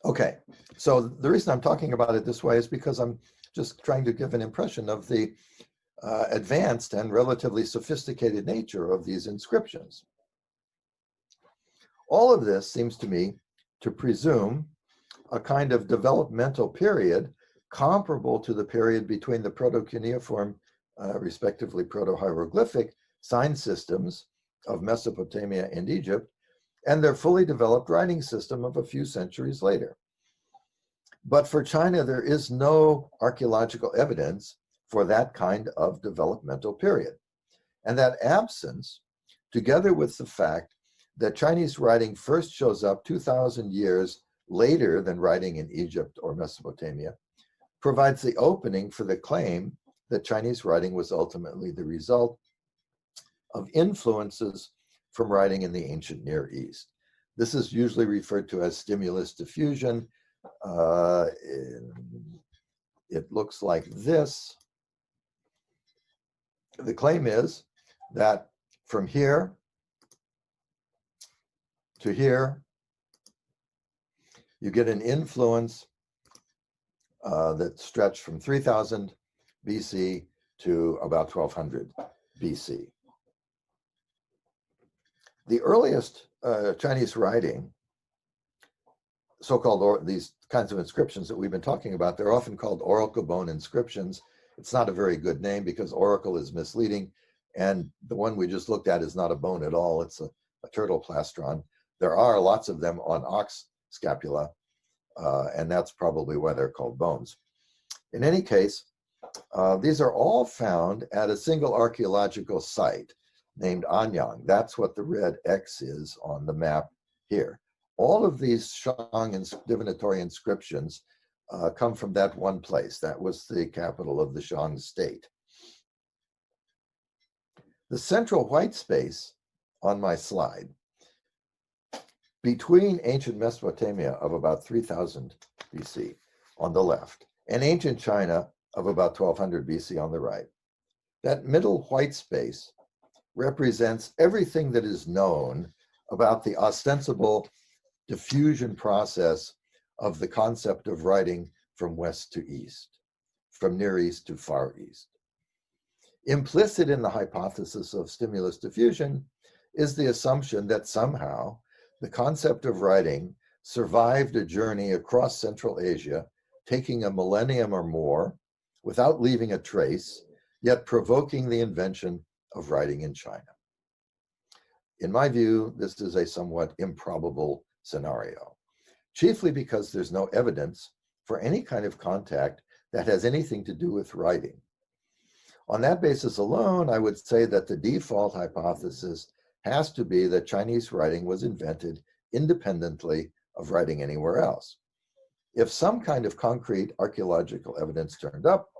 Okay, so the reason I'm talking about it this way is because I'm just trying to give an impression of the advanced and relatively sophisticated nature of these inscriptions. All of this seems to me to presume a kind of developmental period comparable to the period between the proto-cuneiform, respectively proto-hieroglyphic sign systems of Mesopotamia and Egypt, and their fully developed writing system of a few centuries later. But for China, there is no archaeological evidence for that kind of developmental period. And that absence, together with the fact that Chinese writing first shows up 2,000 years later than writing in Egypt or Mesopotamia, provides the opening for the claim that Chinese writing was ultimately the result of influences from writing in the ancient Near East. This is usually referred to as stimulus diffusion. It looks like this. The claim is that from here to here, you get an influence that stretched from 3000 BC to about 1200 BC. The earliest Chinese writing, so-called these kinds of inscriptions that we've been talking about, they're often called oracle bone inscriptions. It's not a very good name because oracle is misleading, and the one we just looked at is not a bone at all. It's a turtle plastron. There are lots of them on ox scapula, and that's probably why they're called bones. In any case, these are all found at a single archaeological site named Anyang. That's what the red X is on the map here. All of these Shang divinatory inscriptions come from that one place. That was the capital of the Shang state. The central white space on my slide between ancient Mesopotamia of about 3000 BC on the left and ancient China of about 1200 BC on the right, that middle white space represents everything that is known about the ostensible diffusion process of the concept of writing from west to east, from Near East to Far East. Implicit in the hypothesis of stimulus diffusion is the assumption that somehow the concept of writing survived a journey across Central Asia, taking a millennium or more without leaving a trace, yet provoking the invention of writing in China. In my view, this is a somewhat improbable scenario, chiefly because there's no evidence for any kind of contact that has anything to do with writing. On that basis alone, I would say that the default hypothesis has to be that Chinese writing was invented independently of writing anywhere else. If some kind of concrete archaeological evidence turned up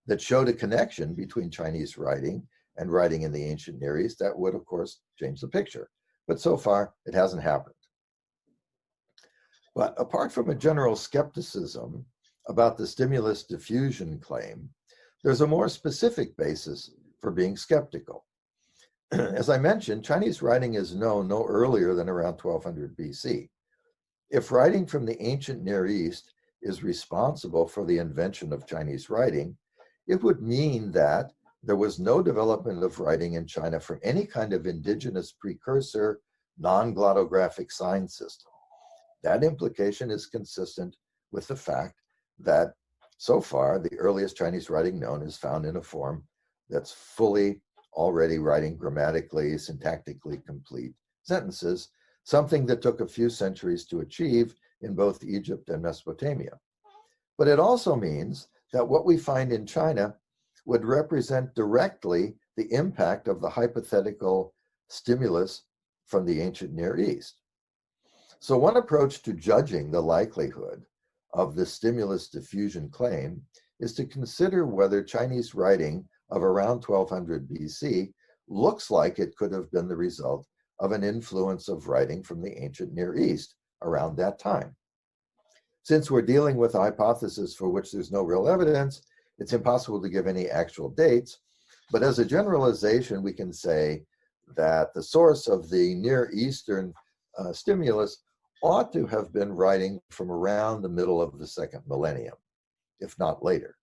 that showed a connection between Chinese writing and writing in the ancient Near East, that would, of course, change the picture. But so far, it hasn't happened. But apart from a general skepticism about the stimulus diffusion claim, there's a more specific basis for being skeptical. As I mentioned, Chinese writing is known no earlier than around 1200 BC. If writing from the ancient Near East is responsible for the invention of Chinese writing, it would mean that there was no development of writing in China from any kind of indigenous precursor, non-glottographic sign system. That implication is consistent with the fact that so far, the earliest Chinese writing known is found in a form that's fully already writing grammatically, syntactically complete sentences, something that took a few centuries to achieve in both Egypt and Mesopotamia. But it also means that what we find in China would represent directly the impact of the hypothetical stimulus from the ancient Near East. So one approach to judging the likelihood of the stimulus diffusion claim is to consider whether Chinese writing of around 1200 BC looks like it could have been the result of an influence of writing from the ancient Near East around that time. Since we're dealing with a hypothesis for which there's no real evidence, it's impossible to give any actual dates, but as a generalization, we can say that the source of the Near Eastern stimulus ought to have been writing from around the middle of the second millennium, if not later.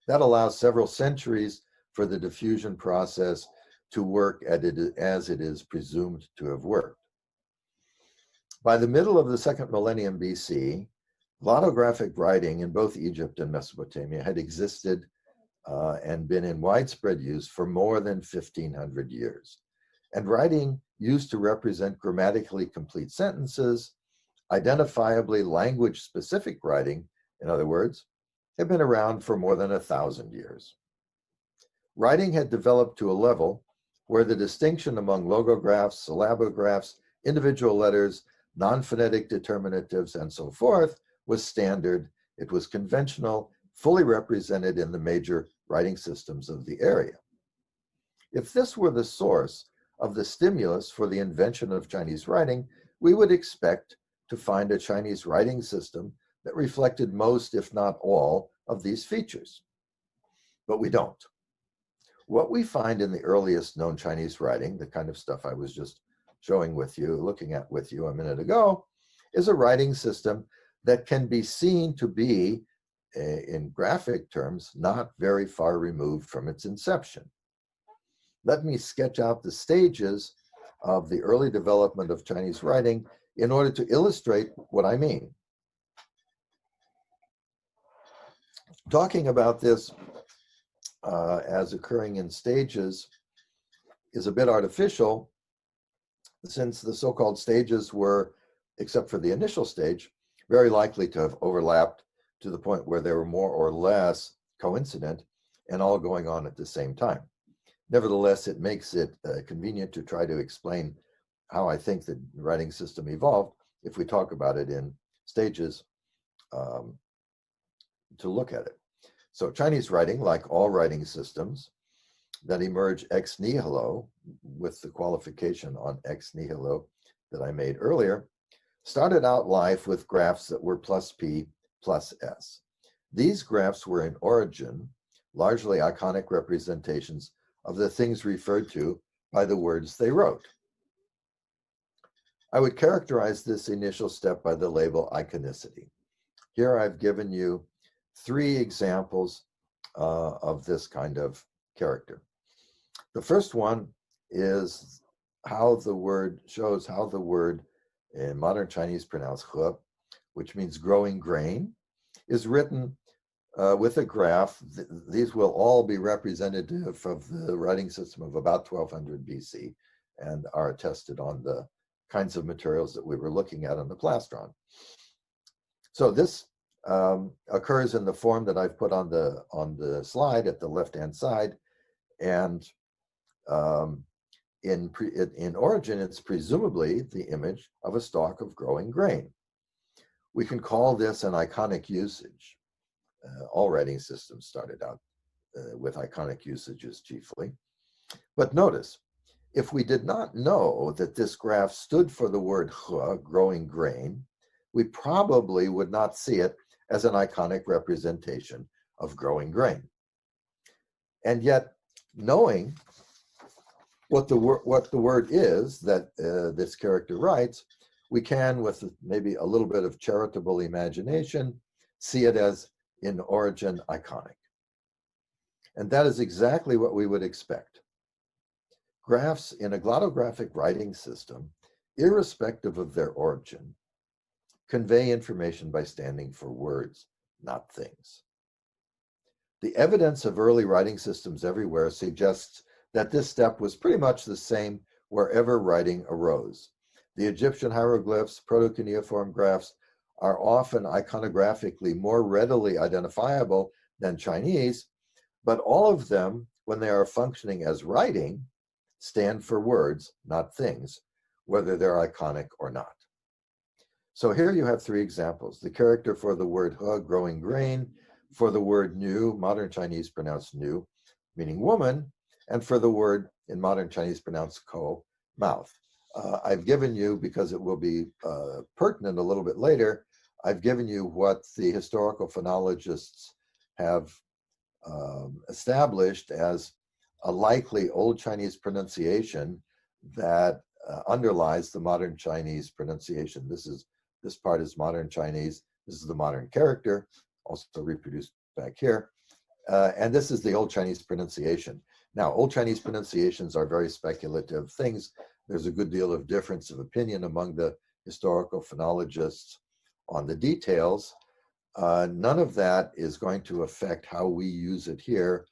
That allows several centuries for the diffusion process to work as it is presumed to have worked. By the middle of the second millennium BC, glottographic writing in both Egypt and Mesopotamia had existed and been in widespread use for more than 1500 years. And writing used to represent grammatically complete sentences, identifiably language-specific writing, in other words, had been around for more than 1,000 years. Writing had developed to a level where the distinction among logographs, syllabographs, individual letters, non-phonetic determinatives, and so forth was standard. It was conventional, fully represented in the major writing systems of the area. If this were the source of the stimulus for the invention of Chinese writing, we would expect to find a Chinese writing system that reflected most, if not all, of these features. But we don't. What we find in the earliest known Chinese writing, the kind of stuff I was just showing with you, looking at with you a minute ago, is a writing system that can be seen to be, in graphic terms, not very far removed from its inception. Let me sketch out the stages of the early development of Chinese writing in order to illustrate what I mean. Talking about this as occurring in stages is a bit artificial, since the so-called stages were, except for the initial stage, very likely to have overlapped to the point where they were more or less coincident and all going on at the same time. Nevertheless, it makes it convenient to try to explain how I think the writing system evolved if we talk about it in stages to look at it. So Chinese writing, like all writing systems that emerge ex nihilo, with the qualification on ex nihilo that I made earlier, started out life with graphs that were plus P plus S. These graphs were in origin largely iconic representations of the things referred to by the words they wrote. I would characterize this initial step by the label iconicity. Here I've given you 3 examples of this kind of character. The first one is how the word shows how the word in modern Chinese pronounced he, which means growing grain, is written with a graph. These will all be representative of the writing system of about 1200 BC and are attested on the kinds of materials that we were looking at on the plastron. So this occurs in the form that I've put on the slide at the left-hand side, and in origin, it's presumably the image of a stalk of growing grain. We can call this an iconic usage. All writing systems started out with iconic usages chiefly. But notice, if we did not know that this graph stood for the word he, growing grain, we probably would not see it as an iconic representation of growing grain. And yet, knowing what the word is that this character writes, we can, with maybe a little bit of charitable imagination, see it as in origin iconic. And that is exactly what we would expect. Graphs in a glottographic writing system, irrespective of their origin, convey information by standing for words, not things. The evidence of early writing systems everywhere suggests that this step was pretty much the same wherever writing arose. The Egyptian hieroglyphs, proto-cuneiform graphs, are often iconographically more readily identifiable than Chinese, but all of them, when they are functioning as writing, stand for words, not things, whether they're iconic or not. So here you have 3 examples: the character for the word he, growing grain, for the word nu, modern Chinese pronounced nu, meaning woman, and for the word in modern Chinese pronounced ko, mouth. I've given you, because it will be pertinent a little bit later, I've given you what the historical phonologists have established as a likely Old Chinese pronunciation that underlies the modern Chinese pronunciation. This part is modern Chinese. This is the modern character, also reproduced back here. And this is the Old Chinese pronunciation. Now, Old Chinese pronunciations are very speculative things. There's a good deal of difference of opinion among the historical phonologists on the details. None of that is going to affect how we use it here.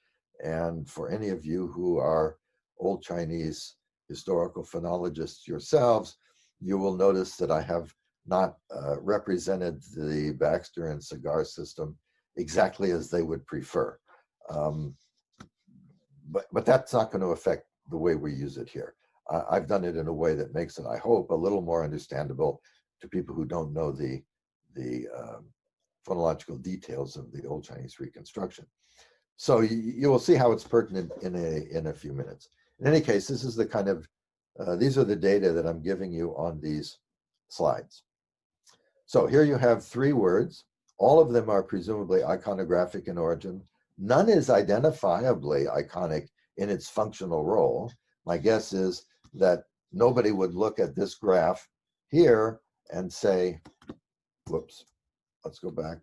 And for any of you who are Old Chinese historical phonologists yourselves, you will notice that I have not represented the Baxter and Cigar system exactly as they would prefer. But that's not going to affect the way we use it here. I've done it in a way that makes it, I hope, a little more understandable to people who don't know the phonological details of the Old Chinese reconstruction. So you will see how it's pertinent in a few minutes. In any case, this is the kind of, these are the data that I'm giving you on these slides. So here you have 3 words. All of them are presumably iconographic in origin. None is identifiably iconic in its functional role. My guess is that nobody would look at this graph here and say, whoops, let's go back,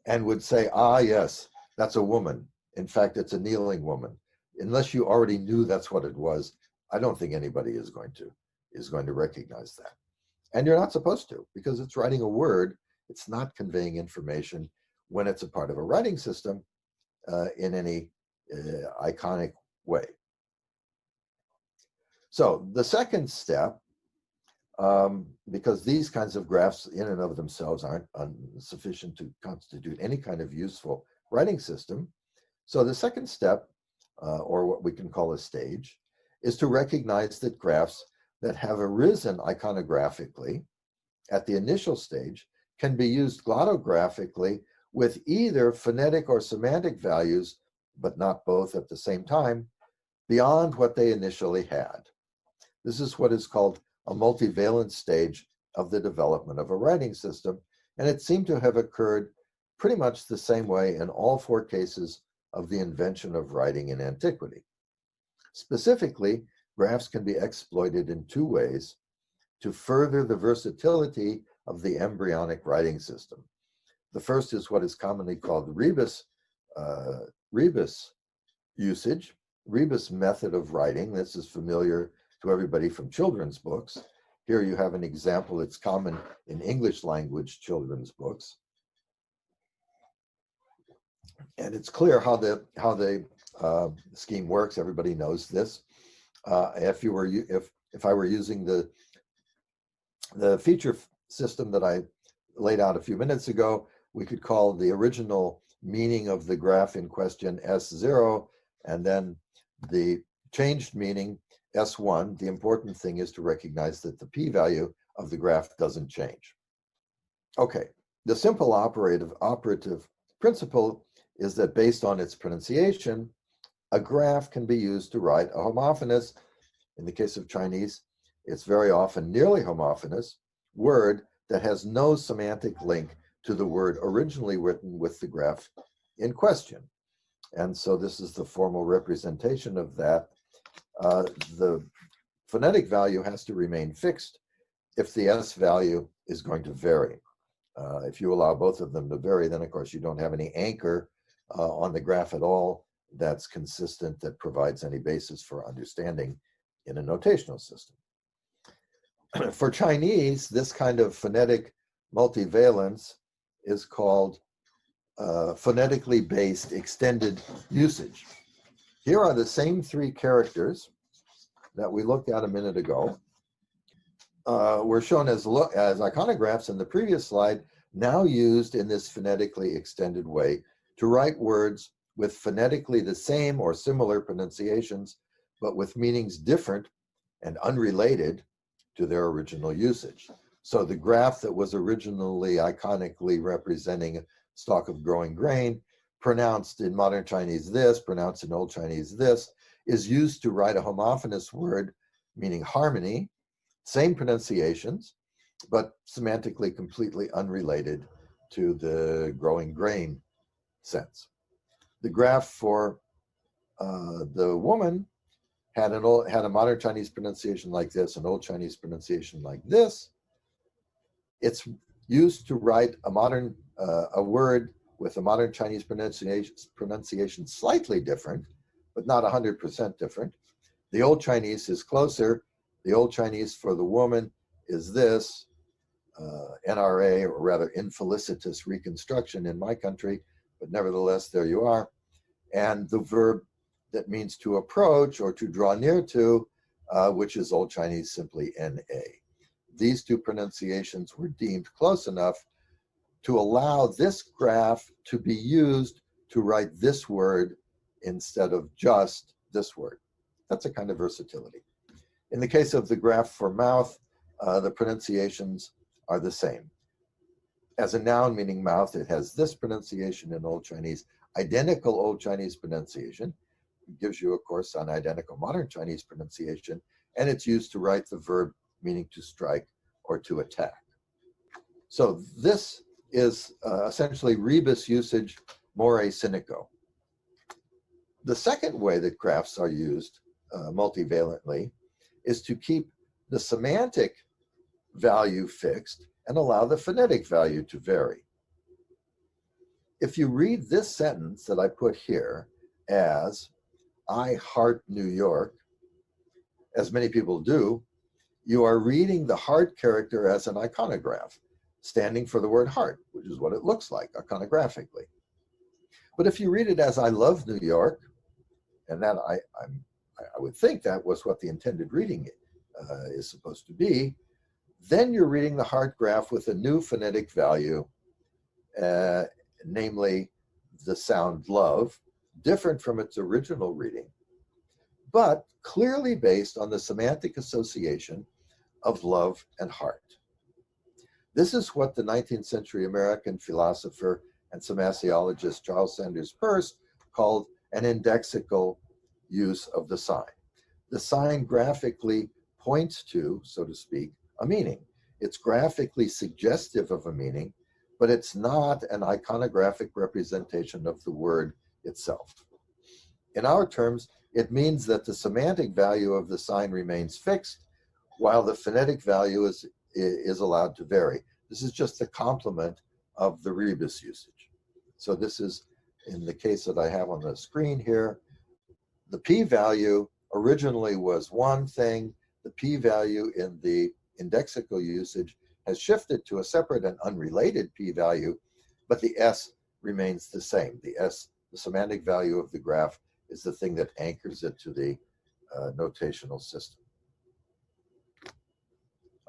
and would say, ah, yes, that's a woman. In fact, it's a kneeling woman. Unless you already knew that's what it was, I don't think anybody is going to recognize that. And you're not supposed to, because it's writing a word. It's not conveying information when it's a part of a writing system in any iconic way. So the second step, because these kinds of graphs in and of themselves aren't sufficient to constitute any kind of useful writing system. So the second step, or what we can call a stage, is to recognize that graphs that have arisen iconographically at the initial stage can be used glottographically with either phonetic or semantic values, but not both at the same time, beyond what they initially had. This is what is called a multivalent stage of the development of a writing system, and it seemed to have occurred pretty much the same way in all 4 cases of the invention of writing in antiquity. Specifically, graphs can be exploited in 2 ways to further the versatility of the embryonic writing system. The first is what is commonly called rebus usage, rebus method of writing. This is familiar to everybody from children's books. Here you have an example. It's common in English language children's books. And it's clear how the scheme works. Everybody knows this. If I were using the feature system that I laid out a few minutes ago, we could call the original meaning of the graph in question S0, and then the changed meaning S1. The important thing is to recognize that the p-value of the graph doesn't change. Okay, the simple operative principle is that based on its pronunciation, a graph can be used to write a homophonous, in the case of Chinese, it's very often nearly homophonous, word that has no semantic link to the word originally written with the graph in question. And so this is the formal representation of that. The phonetic value has to remain fixed if the S value is going to vary. If you allow both of them to vary, then of course you don't have any anchor on the graph at all that's consistent, that provides any basis for understanding in a notational system. For Chinese, this kind of phonetic multivalence is called phonetically based extended usage. Here are the same 3 characters that we looked at a minute ago. Were shown as iconographs in the previous slide, now used in this phonetically extended way to write words with phonetically the same or similar pronunciations, but with meanings different and unrelated to their original usage. So the graph that was originally iconically representing a stalk of growing grain, pronounced in modern Chinese this, pronounced in Old Chinese this, is used to write a homophonous word meaning harmony, same pronunciations, but semantically completely unrelated to the growing grain sense. The graph for the woman had a modern Chinese pronunciation like this, an Old Chinese pronunciation like this. It's used to write a word with a modern Chinese pronunciation slightly different, but not 100% different. The Old Chinese is closer. The Old Chinese for the woman is this, NRA, or rather infelicitous reconstruction in my country, but nevertheless, there you are. And the verb that means to approach or to draw near to, which is Old Chinese simply NA. these two pronunciations were deemed close enough to allow this graph to be used to write this word instead of just this word. That's a kind of versatility. In the case of the graph for mouth, the pronunciations are the same. As a noun meaning mouth, it has this pronunciation in Old Chinese, identical Old Chinese pronunciation. It gives you, of course, an identical modern Chinese pronunciation, and it's used to write the verb meaning to strike or to attack. So this is essentially rebus usage more cynico. The second way that graphs are used multivalently is to keep the semantic value fixed and allow the phonetic value to vary. If you read this sentence that I put here as, I heart New York, as many people do, you are reading the heart character as an iconograph, standing for the word heart, which is what it looks like iconographically. But if you read it as I love New York, and that I would think that was what the intended reading is supposed to be, then you're reading the heart graph with a new phonetic value, namely the sound love, different from its original reading, but clearly based on the semantic association of love and heart. This is what the 19th century American philosopher and semasiologist Charles Sanders Peirce called an indexical use of the sign. The sign graphically points to, so to speak, a meaning. It's graphically suggestive of a meaning, but it's not an iconographic representation of the word itself. In our terms, it means that the semantic value of the sign remains fixed, while the phonetic value is allowed to vary. This is just a complement of the rebus usage. So this is, in the case that I have on the screen here, the p-value originally was one thing. The p-value in the indexical usage has shifted to a separate and unrelated p-value, but the s remains the same. The s, the semantic value of the graph, is the thing that anchors it to the notational system.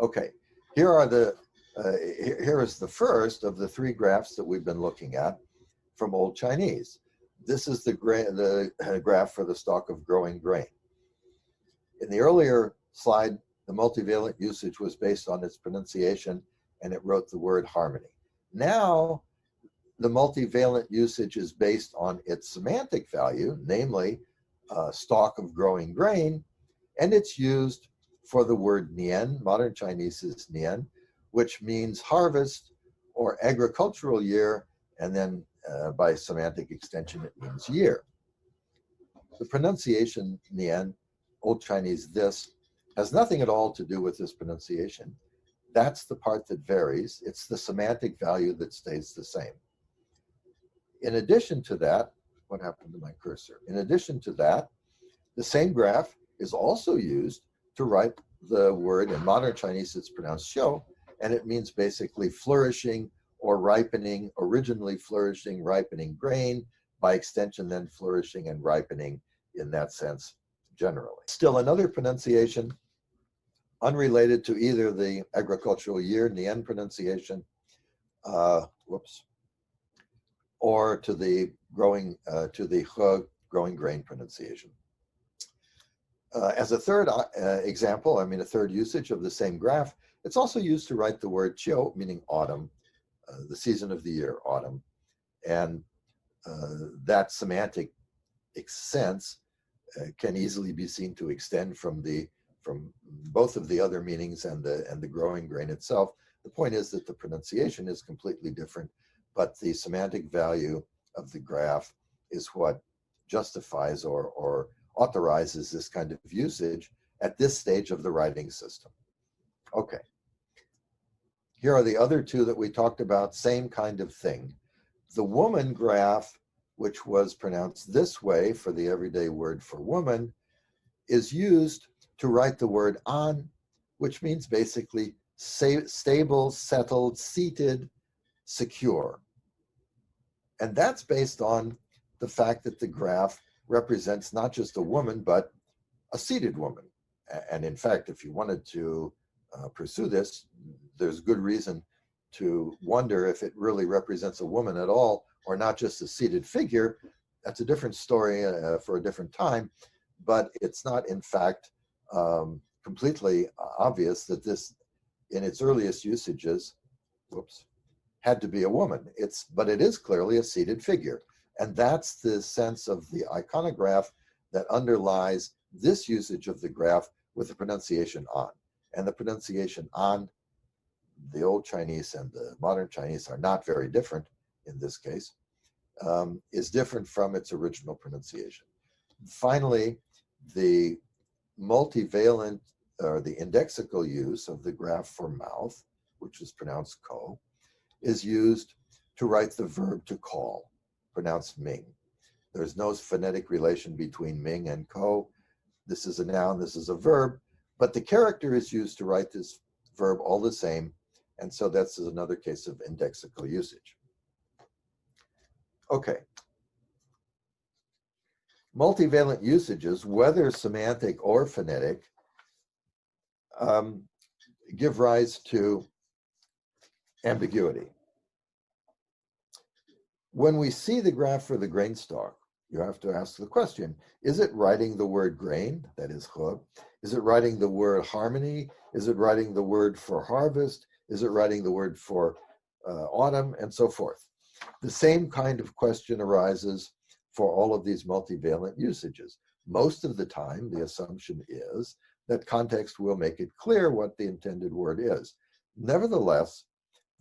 Okay, here is the first of the three graphs that we've been looking at from Old Chinese. This is the graph for the stalk of growing grain. In the earlier slide, the multivalent usage was based on its pronunciation, and it wrote the word harmony. Now, the multivalent usage is based on its semantic value, namely stalk of growing grain, and it's used for the word nian. Modern Chinese is nian, which means harvest or agricultural year, and then by semantic extension, it means year. The pronunciation nian, Old Chinese this, has nothing at all to do with this pronunciation. That's the part that varies. It's the semantic value that stays the same. In addition to that, what happened to my cursor? In addition to that, the same graph is also used to write the word, in modern Chinese it's pronounced xiu, and it means basically flourishing or ripening, originally flourishing, ripening grain, by extension then flourishing and ripening in that sense generally. Still another pronunciation unrelated to either the agricultural year, nian pronunciation, or to the growing, he, growing grain pronunciation. As a third example, a third usage of the same graph, it's also used to write the word qiu, meaning autumn, the season of the year, autumn. And that semantic sense can easily be seen to extend from both of the other meanings and the growing grain itself. The point is that the pronunciation is completely different, but the semantic value of the graph is what justifies or authorizes this kind of usage at this stage of the writing system. Okay. Here are the other two that we talked about, same kind of thing. The woman graph, which was pronounced this way for the everyday word for woman, is used to write the word an, which means basically stable, settled, seated, secure. And that's based on the fact that the graph represents not just a woman, but a seated woman. And in fact, if you wanted to pursue this, there's good reason to wonder if it really represents a woman at all, or not just a seated figure. That's a different story for a different time, but it's not, in fact, completely obvious that this, in its earliest usages, had to be a woman. But it is clearly a seated figure. And that's the sense of the iconograph that underlies this usage of the graph with the pronunciation on. And the pronunciation on, the old Chinese and the modern Chinese are not very different in this case, is different from its original pronunciation. Finally, the multivalent, or the indexical use of the graph for mouth, which is pronounced ko, is used to write the verb to call, pronounced ming. There's no phonetic relation between ming and ko. This is a noun, this is a verb, but the character is used to write this verb all the same, and so that's another case of indexical usage. Okay. Multivalent usages, whether semantic or phonetic, give rise to ambiguity. When we see the graph for the grain stalk, you have to ask the question, is it writing the word grain, that is he? Is it writing the word harmony? Is it writing the word for harvest? Is it writing the word for autumn, and so forth? The same kind of question arises for all of these multivalent usages. Most of the time, the assumption is that context will make it clear what the intended word is. Nevertheless,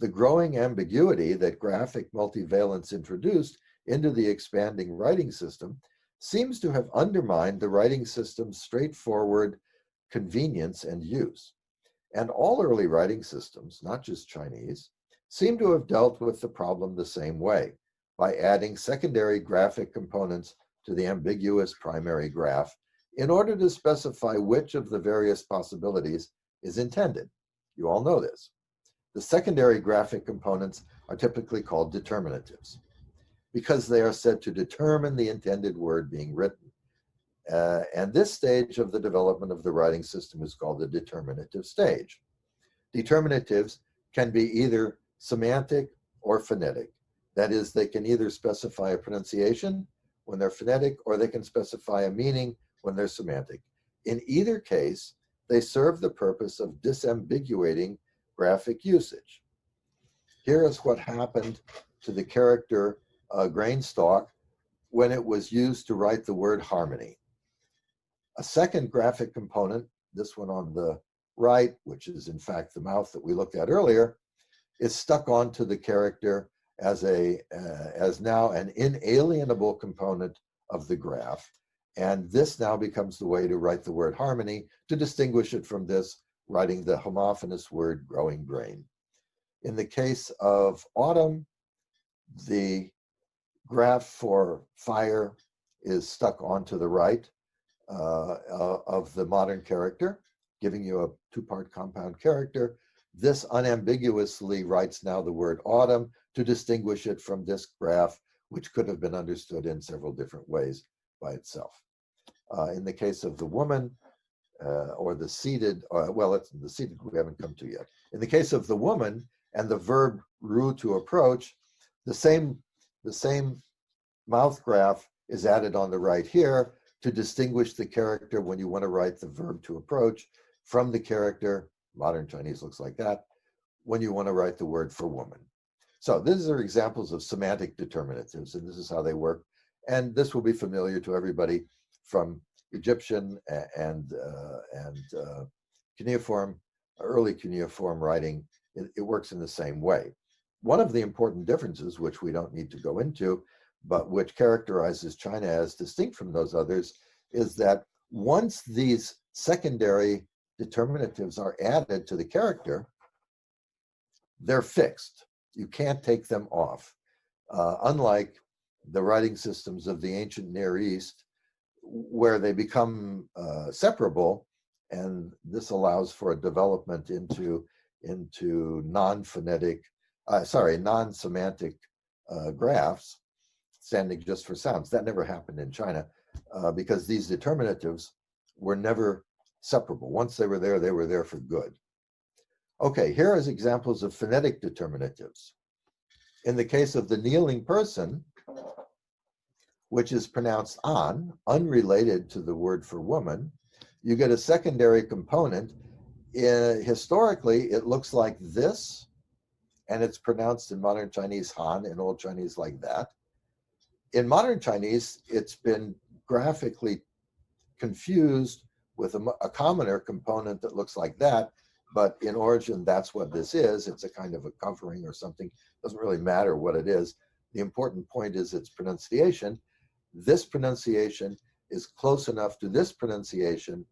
the growing ambiguity that graphic multivalence introduced into the expanding writing system seems to have undermined the writing system's straightforward convenience and use. And all early writing systems, not just Chinese, seem to have dealt with the problem the same way, by adding secondary graphic components to the ambiguous primary graph in order to specify which of the various possibilities is intended. You all know this. The secondary graphic components are typically called determinatives because they are said to determine the intended word being written. And this stage of the development of the writing system is called the determinative stage. Determinatives can be either semantic or phonetic. That is, they can either specify a pronunciation when they're phonetic, or they can specify a meaning when they're semantic. In either case, they serve the purpose of disambiguating graphic usage. Here is what happened to the character grain stalk when it was used to write the word harmony. A second graphic component, this one on the right, which is in fact the mouth that we looked at earlier, is stuck onto the character as now an inalienable component of the graph. And this now becomes the way to write the word harmony, to distinguish it from this writing the homophonous word growing grain. In the case of autumn, the graph for fire is stuck onto the right of the modern character, giving you a two-part compound character. This unambiguously writes now the word autumn to distinguish it from this graph, which could have been understood in several different ways by itself. In the case of the woman, or the seated, well, it's the seated we haven't come to yet. In the case of the woman and the verb ru, to approach, the same mouth graph is added on the right here to distinguish the character when you want to write the verb to approach from the character, modern Chinese looks like that, when you want to write the word for woman. So these are examples of semantic determinatives, and this is how they work. And this will be familiar to everybody from Egyptian and cuneiform, early cuneiform writing. It works in the same way. One of the important differences, which we don't need to go into, but which characterizes China as distinct from those others, is that once these secondary determinatives are added to the character, they're fixed. You can't take them off. Unlike the writing systems of the ancient Near East, where they become separable, and this allows for a development into non-phonetic, non-semantic graphs, standing just for sounds. That never happened in China because these determinatives were never separable. Once they were there for good. Okay, here is examples of phonetic determinatives. In the case of the kneeling person, which is pronounced an, unrelated to the word for woman, you get a secondary component. Historically, it looks like this, and it's pronounced in modern Chinese han, in Old Chinese like that. In modern Chinese, it's been graphically confused with a commoner component that looks like that, but in origin, that's what this is. It's a kind of a covering or something. Doesn't really matter what it is. The important point is its pronunciation. This pronunciation is close enough to this pronunciation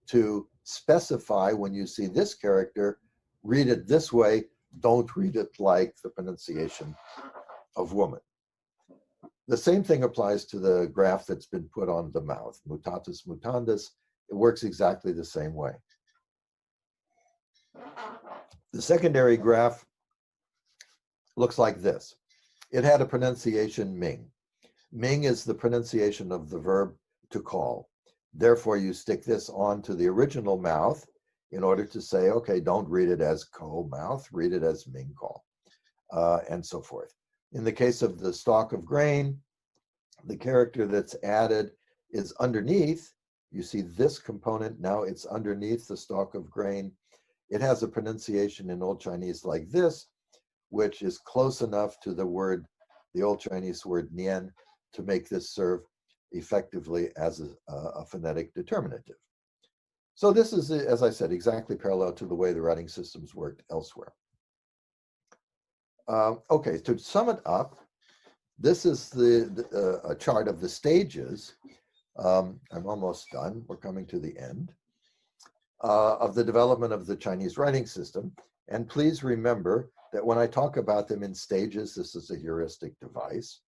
to specify when you see this character, read it this way, don't read it like the pronunciation of woman. The same thing applies to the graph that's been put on the mouth, mutatis mutandis. It works exactly the same way. The secondary graph looks like this. It had a pronunciation Ming. Ming is the pronunciation of the verb to call. Therefore, you stick this onto the original mouth in order to say, okay, don't read it as ko mouth, read it as Ming call, and so forth. In the case of the stalk of grain, the character that's added is underneath. You see this component, now it's underneath the stalk of grain. It has a pronunciation in Old Chinese like this, which is close enough to the word, the Old Chinese word nian, to make this serve effectively as a phonetic determinative. So this is, as I said, exactly parallel to the way the writing systems worked elsewhere. Okay, to sum it up, this is a chart of the stages. I'm almost done. We're coming to the end of the development of the Chinese writing system. And please remember that when I talk about them in stages, this is a heuristic device.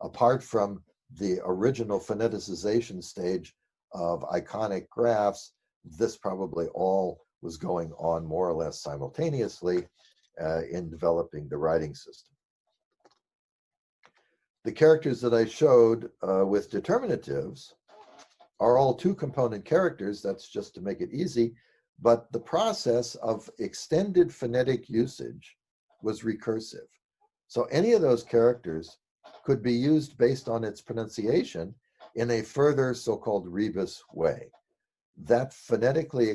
Apart from the original phoneticization stage of iconic graphs, this probably all was going on more or less simultaneously in developing the writing system. The characters that I showed with determinatives are all two-component characters. That's just to make it easy. But the process of extended phonetic usage was recursive. So any of those characters could be used based on its pronunciation in a further so-called rebus way. That phonetically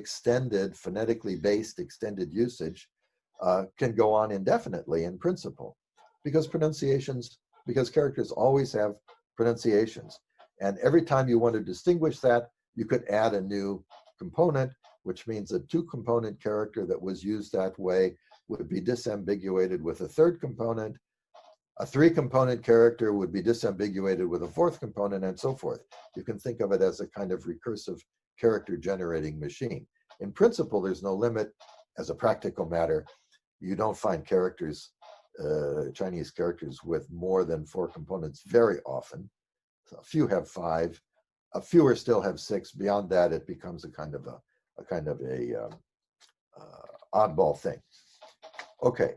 based extended usage can go on indefinitely in principle, because characters always have pronunciations. And every time you want to distinguish that, you could add a new component, which means a two-component character that was used that way would be disambiguated with a third component. A three-component character would be disambiguated with a fourth component, and so forth. You can think of it as a kind of recursive character-generating machine. In principle, there's no limit. As a practical matter, you don't find characters, Chinese characters, with more than 4 components very often. So a few have 5. A fewer still have 6. Beyond that, it becomes a kind of a oddball thing. Okay.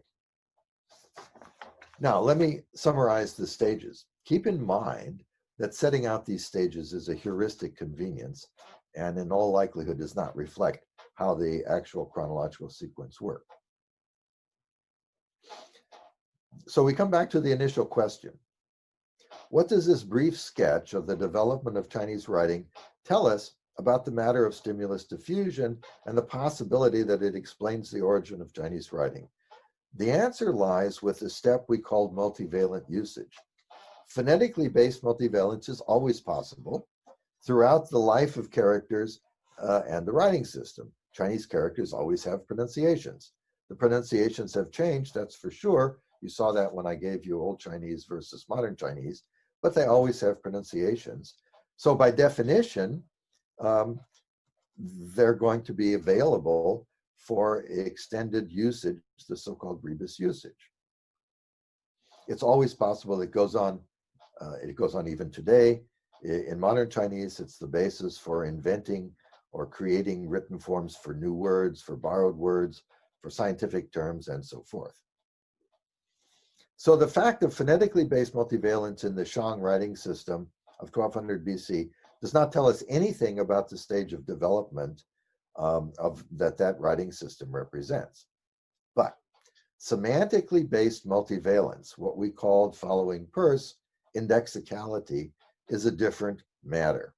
Now, let me summarize the stages. Keep in mind that setting out these stages is a heuristic convenience, and in all likelihood does not reflect how the actual chronological sequence works. So we come back to the initial question. What does this brief sketch of the development of Chinese writing tell us about the matter of stimulus diffusion and the possibility that it explains the origin of Chinese writing? The answer lies with the step we called multivalent usage. Phonetically based multivalence is always possible throughout the life of characters and the writing system. Chinese characters always have pronunciations. The pronunciations have changed, that's for sure. You saw that when I gave you Old Chinese versus Modern Chinese, but they always have pronunciations. So by definition, they're going to be available for extended usage, the so-called rebus usage. It's always possible. It goes on even today. In modern Chinese, it's the basis for inventing or creating written forms for new words, for borrowed words, for scientific terms, and so forth. So the fact of phonetically based multivalence in the Shang writing system of 1200 BC does not tell us anything about the stage of development that writing system represents. But semantically based multivalence, what we called following Peirce indexicality, is a different matter.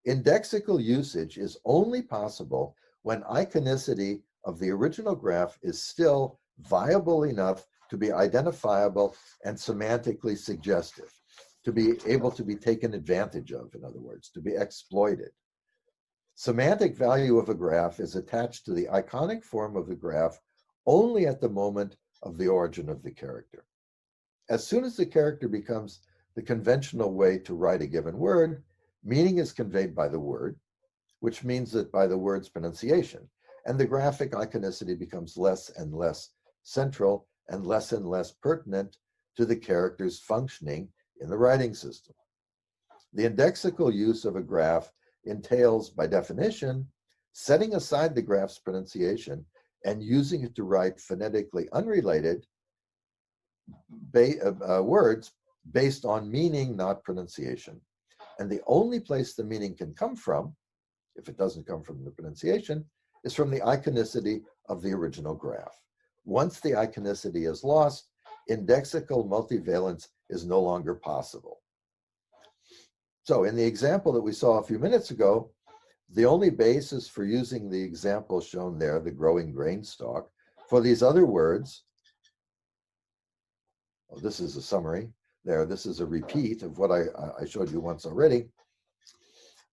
Indexical usage is only possible when iconicity of the original graph is still viable enough to be identifiable and semantically suggestive, to be able to be taken advantage of, in other words, to be exploited. Semantic value of a graph is attached to the iconic form of the graph only at the moment of the origin of the character. As soon as the character becomes the conventional way to write a given word, meaning is conveyed by the word, which means that by the word's pronunciation, and the graphic iconicity becomes less and less central and less pertinent to the character's functioning in the writing system. The indexical use of a graph entails, by definition, setting aside the graph's pronunciation and using it to write phonetically unrelated words based on meaning, not pronunciation. And the only place the meaning can come from, if it doesn't come from the pronunciation, is from the iconicity of the original graph. Once the iconicity is lost, indexical multivalence is no longer possible. So in the example that we saw a few minutes ago, the only basis for using the example shown there, the growing grain stalk, for these other words, this is a summary there, this is a repeat of what I showed you once already.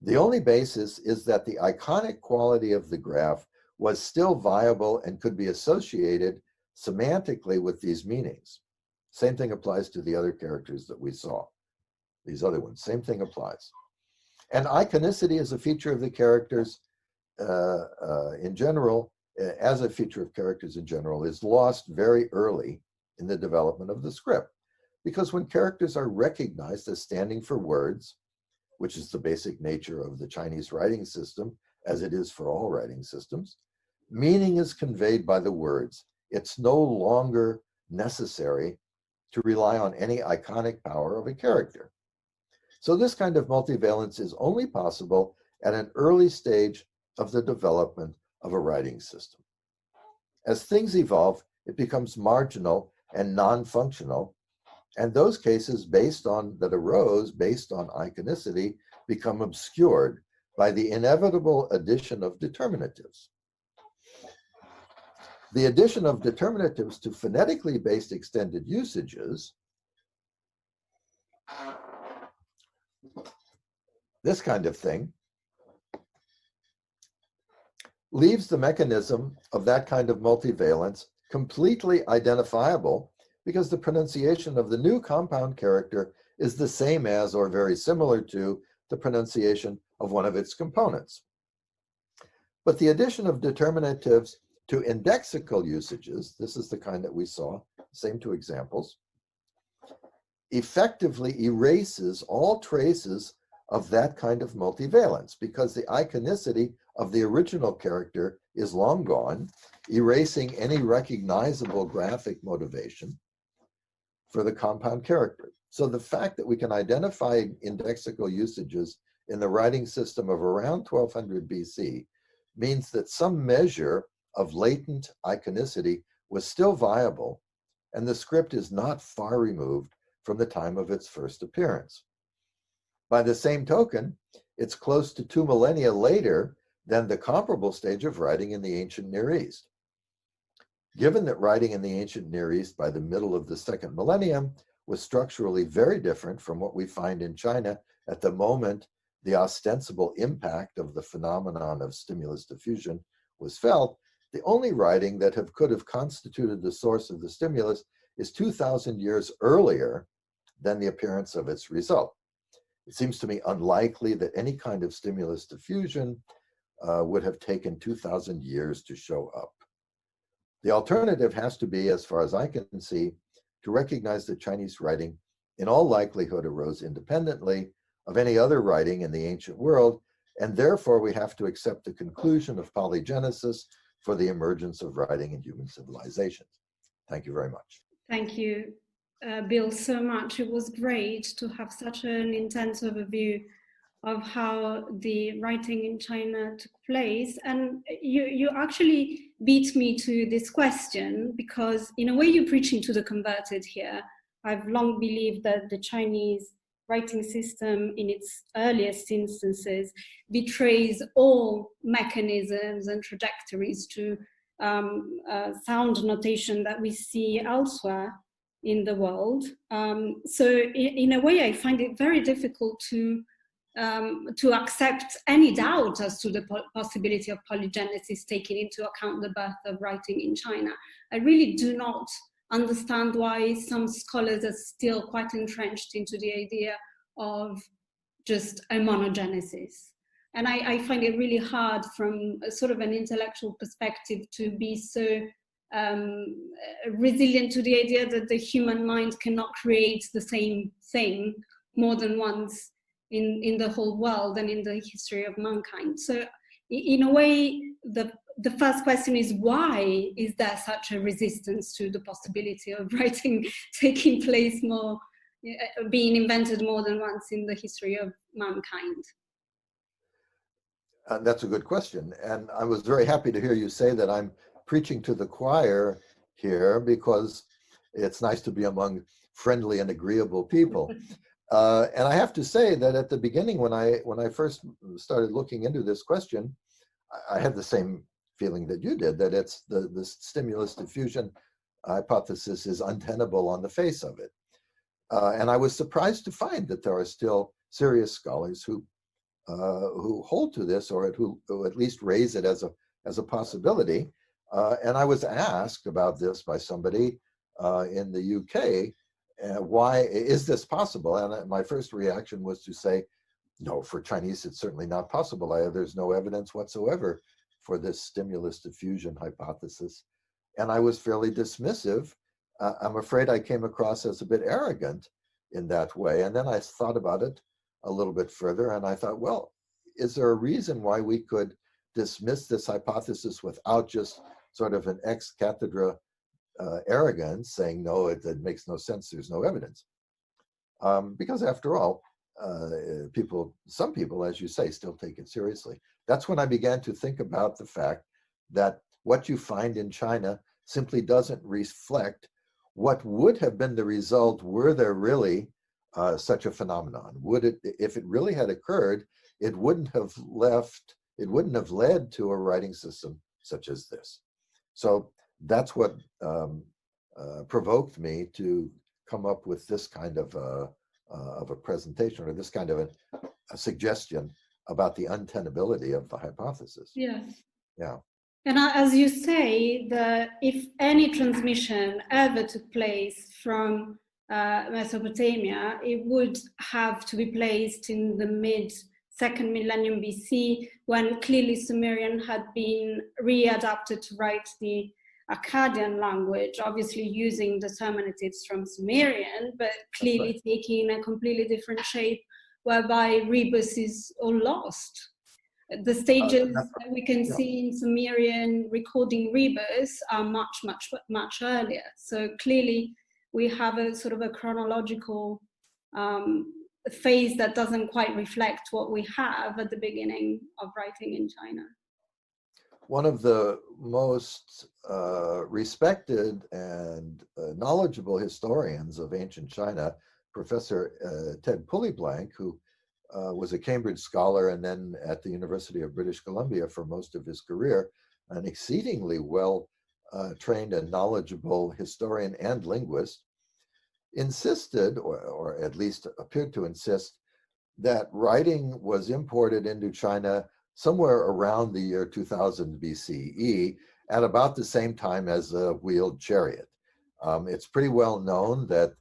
The only basis is that the iconic quality of the graph was still viable and could be associated semantically with these meanings. Same thing applies to the other characters that we saw. These other ones, same thing applies. And iconicity is a feature of the characters in general, as a feature of characters in general, is lost very early in the development of the script. Because when characters are recognized as standing for words, which is the basic nature of the Chinese writing system, as it is for all writing systems, meaning is conveyed by the words. It's no longer necessary to rely on any iconic power of a character. So this kind of multivalence is only possible at an early stage of the development of a writing system. As things evolve, it becomes marginal and non-functional, and those cases that arose based on iconicity become obscured by the inevitable addition of determinatives. The addition of determinatives to phonetically based extended usages, this kind of thing, leaves the mechanism of that kind of multivalence completely identifiable because the pronunciation of the new compound character is the same as or very similar to the pronunciation of one of its components. But the addition of determinatives to indexical usages, this is the kind that we saw, same two examples, effectively erases all traces of that kind of multivalence because the iconicity of the original character is long gone, erasing any recognizable graphic motivation for the compound character. So the fact that we can identify indexical usages in the writing system of around 1200 BC means that some measure of latent iconicity was still viable, and the script is not far removed from the time of its first appearance. By the same token, it's close to 2 millennia later than the comparable stage of writing in the ancient Near East. Given that writing in the ancient Near East by the middle of the second millennium was structurally very different from what we find in China at the moment the ostensible impact of the phenomenon of stimulus diffusion was felt, the only writing that could have constituted the source of the stimulus is 2,000 years earlier than the appearance of its result. It seems to me unlikely that any kind of stimulus diffusion would have taken 2,000 years to show up. The alternative has to be, as far as I can see, to recognize that Chinese writing in all likelihood arose independently of any other writing in the ancient world, and therefore we have to accept the conclusion of polygenesis for the emergence of writing in human civilizations. Thank you very much. Thank you, Bill, so much. It was great to have such an intense overview of how the writing in China took place. And you actually beat me to this question, because in a way you're preaching to the converted here. I've long believed that the Chinese writing system in its earliest instances betrays all mechanisms and trajectories to sound notation that we see elsewhere in the world. So in a way, I find it very difficult to accept any doubt as to the possibility of polygenesis, taking into account the birth of writing in China. I really do not understand why some scholars are still quite entrenched into the idea of just a monogenesis. And I find it really hard from a sort of an intellectual perspective to be so resilient to the idea that the human mind cannot create the same thing more than once in the whole world and in the history of mankind. So in a way, the first question is, why is there such a resistance to the possibility of writing taking place more, being invented more than once in the history of mankind? That's a good question. And I was very happy to hear you say that I'm preaching to the choir here, because it's nice to be among friendly and agreeable people. And I have to say that at the beginning, when I first started looking into this question, I had the same feeling that you did, that it's the stimulus diffusion hypothesis is untenable on the face of it. And I was surprised to find that there are still serious scholars who hold to this, or who at least raise it as a possibility. And I was asked about this by somebody in the UK. Why is this possible? And my first reaction was to say, no, for Chinese, it's certainly not possible. There's no evidence whatsoever for this stimulus diffusion hypothesis. And I was fairly dismissive. I'm afraid I came across as a bit arrogant in that way. And then I thought about it a little bit further, and I thought, well, is there a reason why we could dismiss this hypothesis without just sort of an ex cathedra arrogance, saying, no, it makes no sense, there's no evidence? Because after all, some people, as you say, still take it seriously. That's when I began to think about the fact that what you find in China simply doesn't reflect what would have been the result were there really such a phenomenon. Would it, if it really had occurred, it wouldn't have led to a writing system such as this. So that's what provoked me to come up with this kind of a presentation, or this kind of a suggestion about the untenability of the hypothesis. Yes. Yeah. And as you say, if any transmission ever took place from Mesopotamia, it would have to be placed in the mid-2nd millennium BC, when clearly Sumerian had been readapted to write the Akkadian language, obviously using determinatives from Sumerian, but clearly taking a completely different shape, whereby rebus is all lost. The stages that we can see in Sumerian recording rebus are much, much, much earlier. So clearly we have a sort of a chronological phase that doesn't quite reflect what we have at the beginning of writing in China. One of the most respected and knowledgeable historians of ancient China, Professor Ted Pullyblank, who was a Cambridge scholar and then at the University of British Columbia for most of his career, an exceedingly well trained and knowledgeable historian and linguist, insisted, or at least appeared to insist, that writing was imported into China somewhere around the year 2000 BCE, at about the same time as a wheeled chariot. It's pretty well known that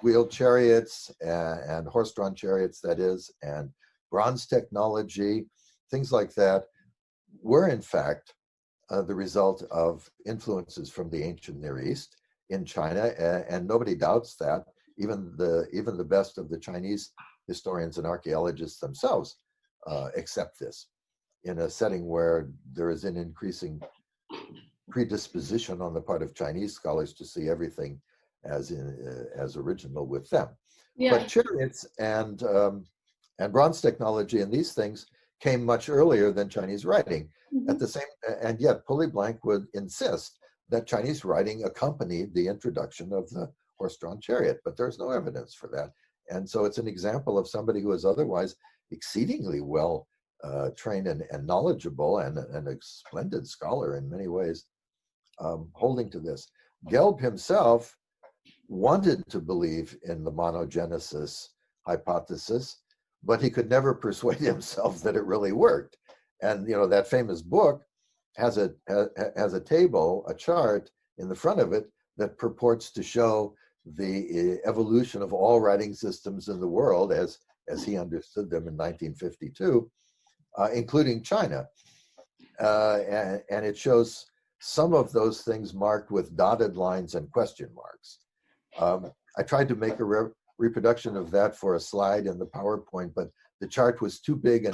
wheeled chariots and horse-drawn chariots, that is, and bronze technology, things like that, were in fact the result of influences from the ancient Near East in China, and nobody doubts that. Even the best of the Chinese historians and archaeologists themselves accept this, in a setting where there is an increasing predisposition on the part of Chinese scholars to see everything as original with them. Yeah. But chariots and And bronze technology and these things came much earlier than Chinese writing. At the same, and yet Polygenesis would insist that Chinese writing accompanied the introduction of the horse-drawn chariot, but there's no evidence for that. And so it's an example of somebody who is otherwise exceedingly well trained and knowledgeable and a splendid scholar in many ways, holding to this. Gelb himself wanted to believe in the monogenesis hypothesis, but he could never persuade himself that it really worked. And you know, that famous book has a table, a chart in the front of it that purports to show the evolution of all writing systems in the world as he understood them in 1952, including China. And it shows some of those things marked with dotted lines and question marks. I tried to make a reproduction of that for a slide in the PowerPoint, but the chart was too big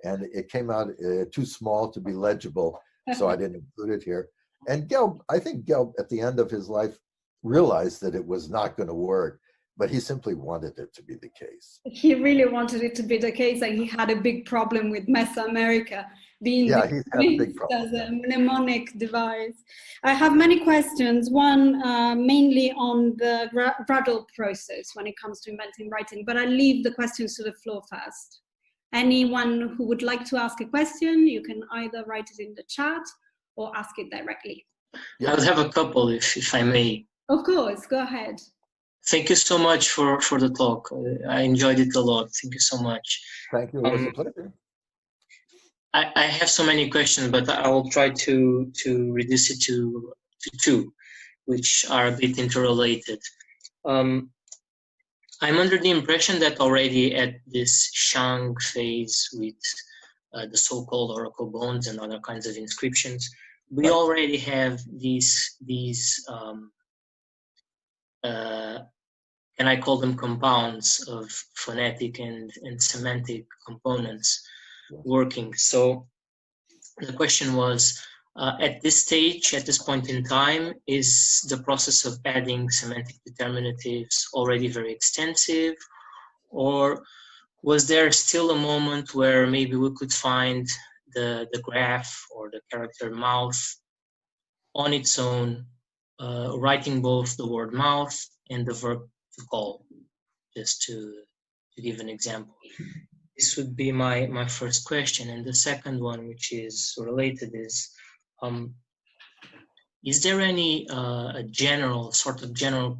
and it came out too small to be legible, so I didn't include it here. And Gelb, I think Gelb at the end of his life realized that it was not going to work, but he simply wanted it to be the case. He really wanted it to be the case, and he had a big problem with Mesoamerica being as a mnemonic device. I have many questions, one mainly on the gradual process when it comes to inventing writing, but I leave the questions to the floor first. Anyone who would like to ask a question, you can either write it in the chat or ask it directly. I would have a couple, if I may. Of course, go ahead. Thank you so much for the talk. I enjoyed it a lot. Thank you so much. Thank you. It was a pleasure. I have so many questions, but I will try to reduce it to two, which are a bit interrelated. I'm under the impression that already at this Shang phase with the so-called oracle bones and other kinds of inscriptions, we already have these can I call them compounds of phonetic and semantic components working. So the question was, at this stage, at this point in time, is the process of adding semantic determinatives already very extensive, or was there still a moment where maybe we could find the graph or the character mouth on its own, writing both the word mouth and the verb to call, just to give an example? This would be my first question. And the second one, which is related, is there any a general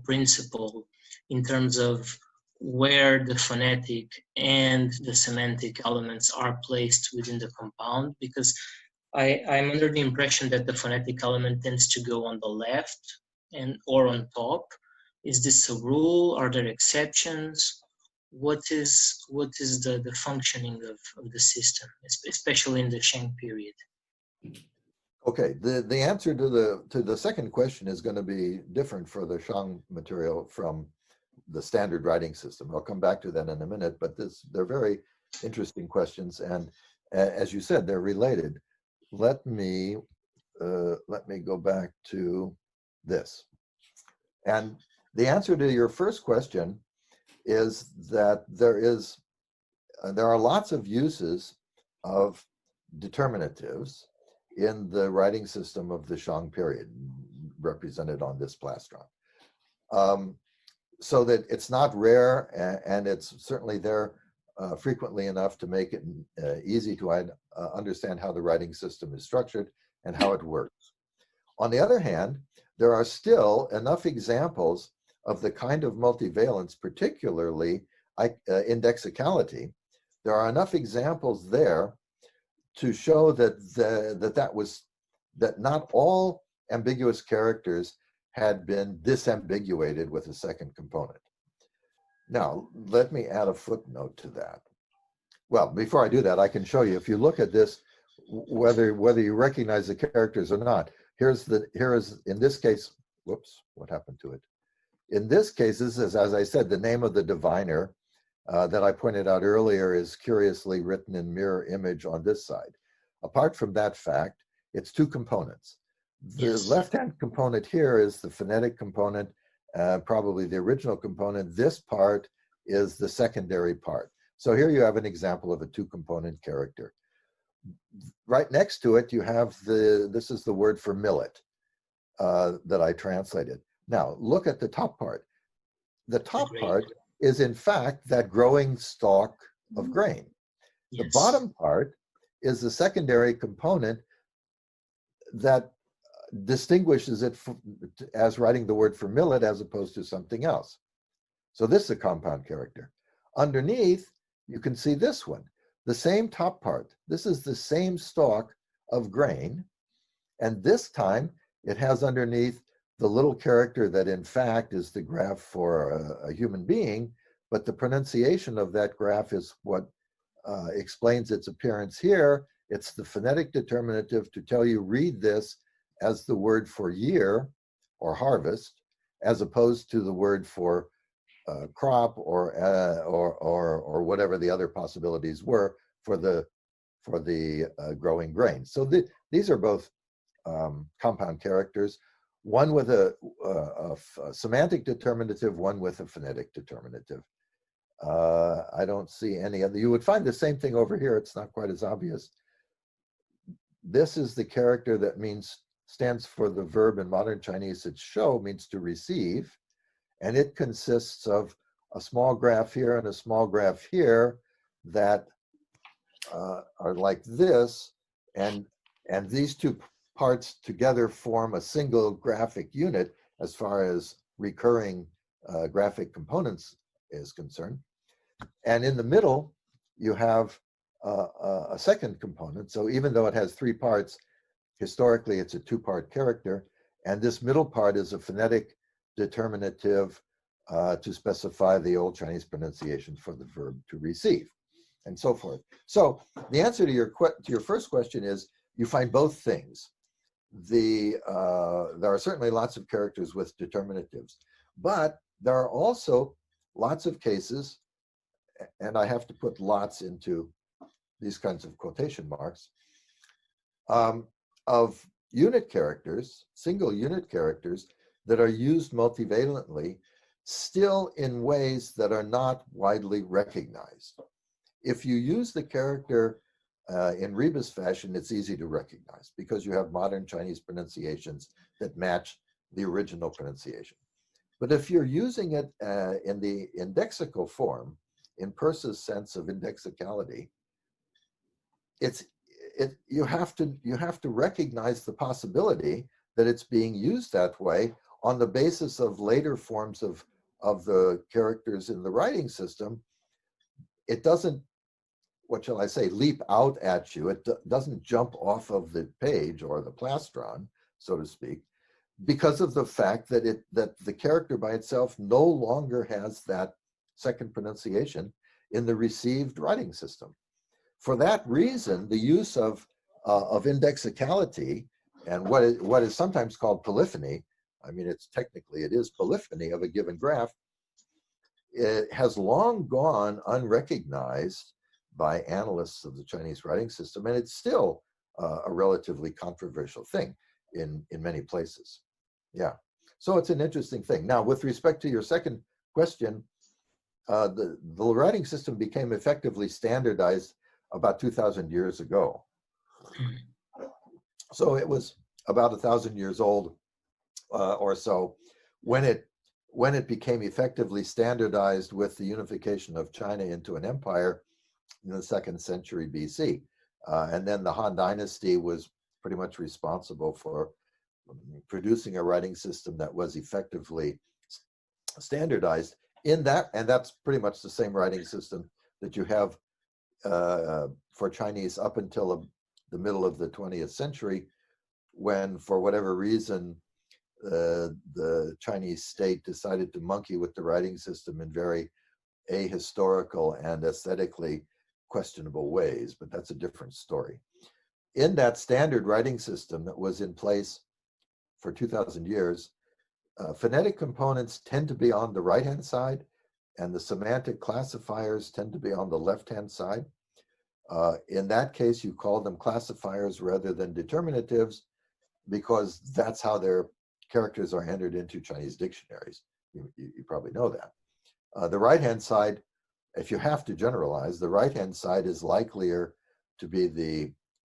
principle in terms of where the phonetic and the semantic elements are placed within the compound? Because I'm under the impression that the phonetic element tends to go on the left or on top. Is this a rule? Are there exceptions? What is the functioning of the system, especially in the Shang period? Okay, the answer to the second question is going to be different for the Shang material from the standard writing system. I'll come back to that in a minute, but they're very interesting questions, and as you said, they're related. Let me go back to this, and the answer to your first question is that there are lots of uses of determinatives in the writing system of the Shang period, represented on this plastron. So that it's not rare, and it's certainly there frequently enough to make it easy to understand how the writing system is structured and how it works. On the other hand, there are still enough examples of the kind of multivalence, particularly indexicality. There are enough examples there to show that not all ambiguous characters had been disambiguated with a second component. Now, let me add a footnote to that. Well, before I do that, I can show you, if you look at this, whether you recognize the characters or not. Here is in this case, whoops, what happened to it? In this case, this is, as I said, the name of the diviner that I pointed out earlier is curiously written in mirror image on this side. Apart from that fact, it's two components. The left-hand component here is the phonetic component, probably the original component. This part is the secondary part. So here you have an example of a two-component character. Right next to it, you have this is the word for millet that I translated. Now, look at the top part. The top part is, in fact, that growing stalk of grain. Yes. The bottom part is the secondary component that distinguishes it as writing the word for millet as opposed to something else. So this is a compound character. Underneath, you can see this one, the same top part. This is the same stalk of grain. And this time, it has underneath the little character that, in fact, is the graph for a human being, but the pronunciation of that graph is what explains its appearance here. It's the phonetic determinative to tell you, read this as the word for year or harvest, as opposed to the word for crop or whatever the other possibilities were for the growing grain. So these are both compound characters, one with a semantic determinative, one with a phonetic determinative. I don't see any other. You would find the same thing over here. It's not quite as obvious. This is the character that stands for the verb in modern Chinese. It's shou, means to receive, and it consists of a small graph here and a small graph here that are like this, and these two parts together form a single graphic unit as far as recurring graphic components is concerned. And in the middle, you have a second component. So even though it has three parts, historically it's a two-part character, and this middle part is a phonetic determinative to specify the old Chinese pronunciation for the verb to receive, and so forth. So the answer to your first question is you find both things. There are certainly lots of characters with determinatives, but there are also lots of cases, and I have to put lots into these kinds of quotation marks, of unit characters, single unit characters that are used multivalently, still in ways that are not widely recognized. If you use the character in rebus fashion, it's easy to recognize because you have modern Chinese pronunciations that match the original pronunciation. But if you're using it in the indexical form, in Peirce's sense of indexicality, you have to recognize the possibility that it's being used that way on the basis of later forms of the characters in the writing system. It doesn't, what shall I say, leap out at you. It doesn't jump off of the page or the plastron, so to speak, because of the fact that the character by itself no longer has that second pronunciation in the received writing system. For that reason, the use of indexicality and what is sometimes called polyphony, I mean, it is polyphony of a given graph, it has long gone unrecognized by analysts of the Chinese writing system, and it's still a relatively controversial thing in many places. Yeah, so it's an interesting thing. Now, with respect to your second question, the writing system became effectively standardized about 2,000 years ago. So it was about 1,000 years old or so when it became effectively standardized with the unification of China into an empire in the 2nd century BC. And then the Han Dynasty was pretty much responsible for producing a writing system that was effectively standardized in that, and that's pretty much the same writing system that you have for Chinese up until the middle of the 20th century, when, for whatever reason, the Chinese state decided to monkey with the writing system in very ahistorical and aesthetically questionable ways, but that's a different story. In that standard writing system that was in place for 2,000 years, phonetic components tend to be on the right-hand side, and the semantic classifiers tend to be on the left-hand side. In that case, you call them classifiers rather than determinatives, because that's how their characters are entered into Chinese dictionaries. You probably know that. The right-hand side if you have to generalize, the right-hand side is likelier to be the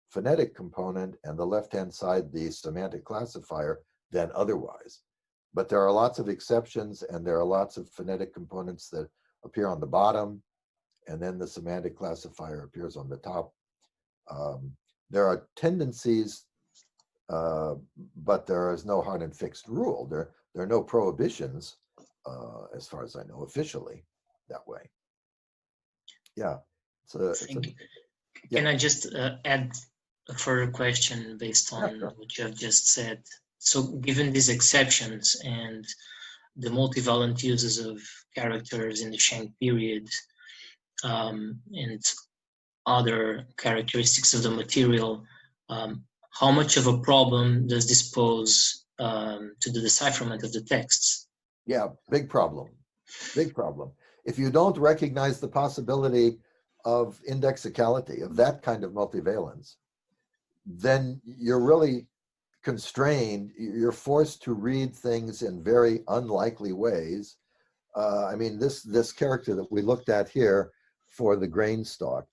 phonetic component and the left-hand side the semantic classifier than otherwise. But there are lots of exceptions, and there are lots of phonetic components that appear on the bottom, and then the semantic classifier appears on the top. There are tendencies, but there is no hard and fixed rule. There are no prohibitions, as far as I know, officially that way. Yeah. Can I just add a further question based on what you have just said? So given these exceptions and the multivalent uses of characters in the Shang period and other characteristics of the material, how much of a problem does this pose to the decipherment of the texts? Yeah, big problem. Big problem. If you don't recognize the possibility of indexicality, of that kind of multivalence, then you're really constrained. You're forced to read things in very unlikely ways. I mean, this character that we looked at here for the grain stalk,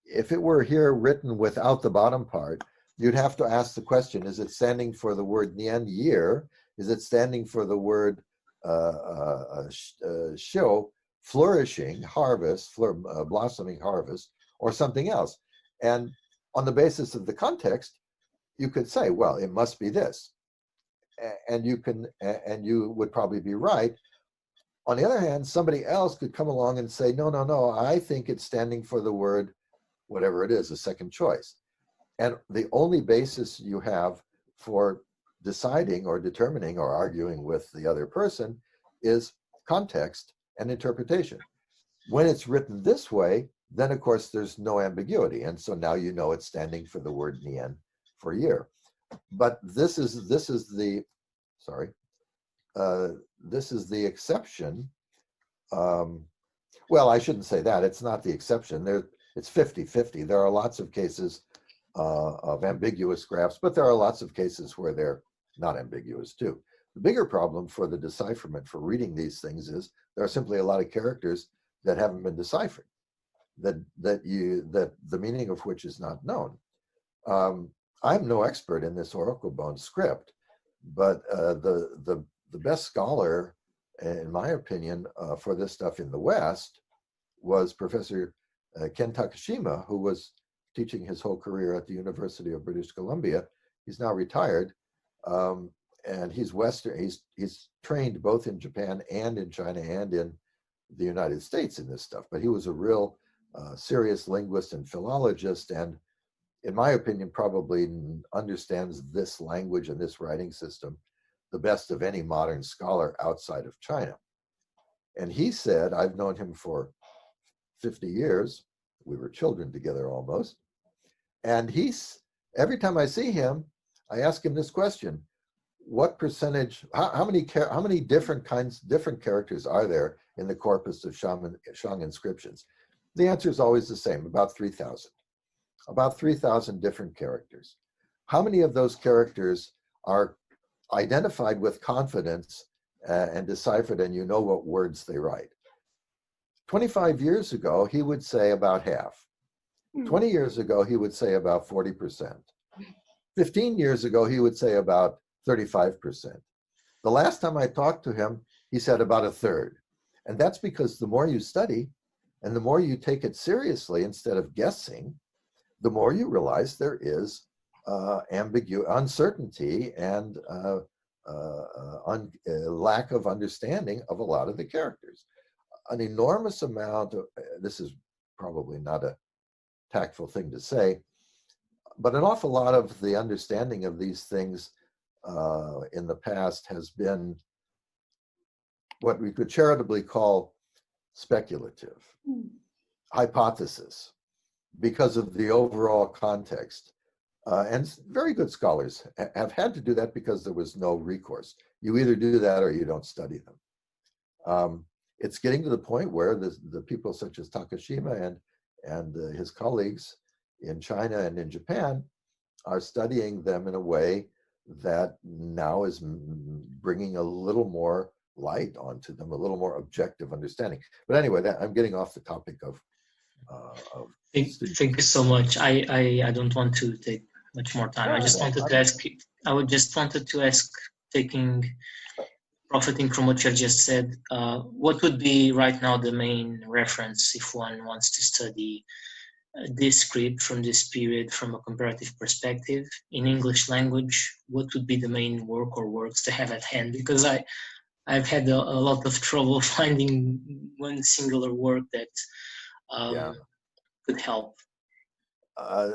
if it were here written without the bottom part, you'd have to ask the question, is it standing for the word nian, year? Is it standing for the word shio, flourishing, harvest, blossoming harvest, or something else? And on the basis of the context, you could say, well, it must be this. And you would probably be right. On the other hand, somebody else could come along and say, no, no, no, I think it's standing for the word, whatever it is, a second choice. And the only basis you have for deciding or determining or arguing with the other person is context and interpretation. When it's written this way, then of course there's no ambiguity. And so now you know it's standing for the word nian, for year. But this is the exception. Well, I shouldn't say that. It's not the exception. It's 50-50. There are lots of cases of ambiguous graphs, but there are lots of cases where they're not ambiguous too. The bigger problem for the decipherment, for reading these things, is there are simply a lot of characters that haven't been deciphered, that the meaning of which is not known. I'm no expert in this oracle bone script, but the best scholar, in my opinion, for this stuff in the West was Professor Ken Takashima, who was teaching his whole career at the University of British Columbia. He's now retired, and he's Western. He's trained both in Japan and in China and in the United States in this stuff. But he was a real serious linguist and philologist, and in my opinion, probably understands this language and this writing system the best of any modern scholar outside of China. And he said, I've known him for 50 years. We were children together almost. And every time I see him, I ask him this question: what percentage, how many different characters are there in the corpus of Shang inscriptions? The answer is always the same, about 3,000. About 3,000 different characters. How many of those characters are identified with confidence and deciphered, and you know what words they write? 25 years ago, he would say about half. 20 years ago, he would say about 40%. 15 years ago, he would say about 35%. The last time I talked to him, he said about a third. And that's because the more you study and the more you take it seriously instead of guessing, the more you realize there is uncertainty and lack of understanding of a lot of the characters. An enormous amount of, this is probably not a tactful thing to say, but an awful lot of the understanding of these things in the past has been what we could charitably call speculative, hypothesis, because of the overall context. And very good scholars have had to do that because there was no recourse. You either do that or you don't study them. It's getting to the point where the people such as Takashima and his colleagues in China and in Japan are studying them in a way that now is bringing a little more light onto them, a little more objective understanding. But anyway, I'm getting off the topic of Thank you so much. I don't want to take much more time. I just wanted to ask, profiting from what you just said, what would be right now the main reference if one wants to study this script from this period from a comparative perspective in English language? What would be the main work or works to have at hand? Because I've had a lot of trouble finding one singular work that could help.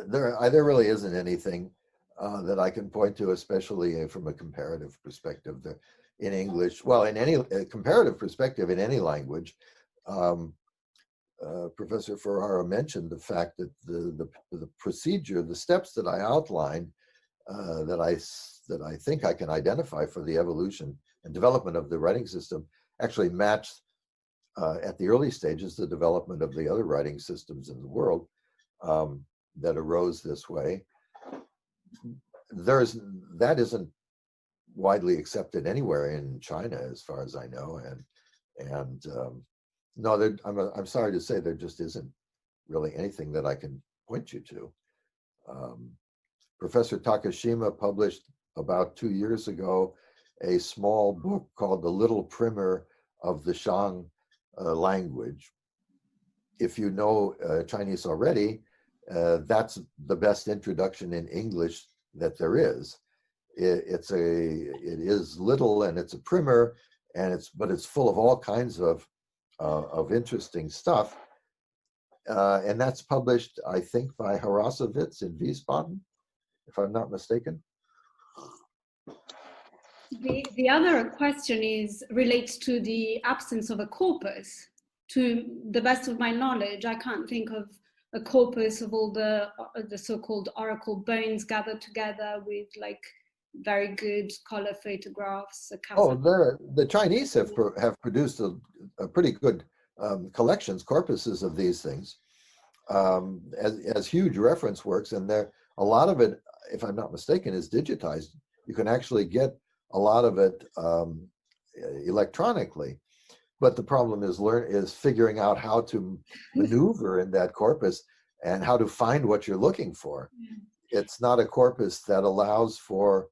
There really isn't anything that I can point to, especially from a comparative perspective. In English, well, in any comparative perspective in any language, Professor Ferrara mentioned the fact that the procedure, the steps that I outlined, that I think I can identify for the evolution and development of the writing system, actually matched at the early stages the development of the other writing systems in the world that arose this way. That isn't widely accepted anywhere in China, as far as I know, and no, I'm sorry to say there just isn't really anything that I can point you to. Professor Takashima published about 2 years ago a small book called The Little Primer of the Shang language. If you know Chinese already, that's the best introduction in English that there is. It is little and it's a primer, but it's full of all kinds of interesting stuff, and that's published, I think, by Harasowitz in Wiesbaden, if I'm not mistaken. The other question relates to the absence of a corpus. To the best of my knowledge, I can't think of a corpus of all the so-called oracle bones gathered together with like very good color photographs. The Chinese have produced a pretty good corpuses of these things as huge reference works, and a lot of it, if I'm not mistaken, is digitized. You can actually get a lot of it electronically, but the problem is figuring out how to maneuver in that corpus and how to find what you're looking for. It's not a corpus that allows for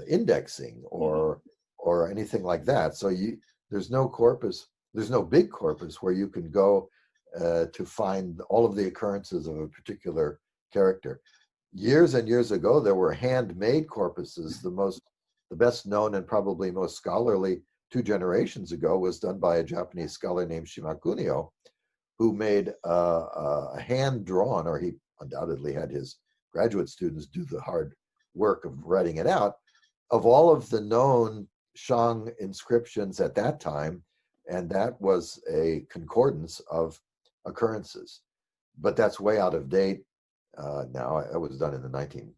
indexing or anything like that. So there's no corpus, there's no big corpus where you can go to find all of the occurrences of a particular character. Years and years ago, there were handmade corpuses. The best known and probably most scholarly 2 generations ago was done by a Japanese scholar named Shimakunio, who made a hand-drawn, or he undoubtedly had his graduate students do the hard work of writing it out, of all of the known Shang inscriptions at that time, and that was a concordance of occurrences. But that's way out of date now. It was done in the 1950s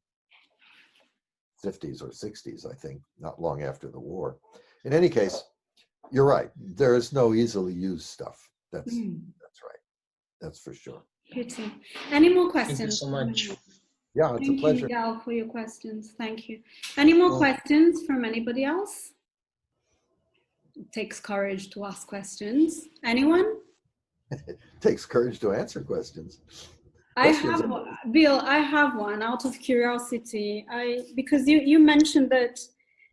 or 60s, I think, not long after the war. In any case, you're right. There is no easily used stuff. That's right. That's for sure. Pity. Any more questions? Thank you so much. Yeah, it's a pleasure. Thank you, Miguel, for your questions. Thank you. Any more questions from anybody else? It takes courage to ask questions. Anyone? It takes courage to answer questions. Bill, I have one out of curiosity. Because you mentioned that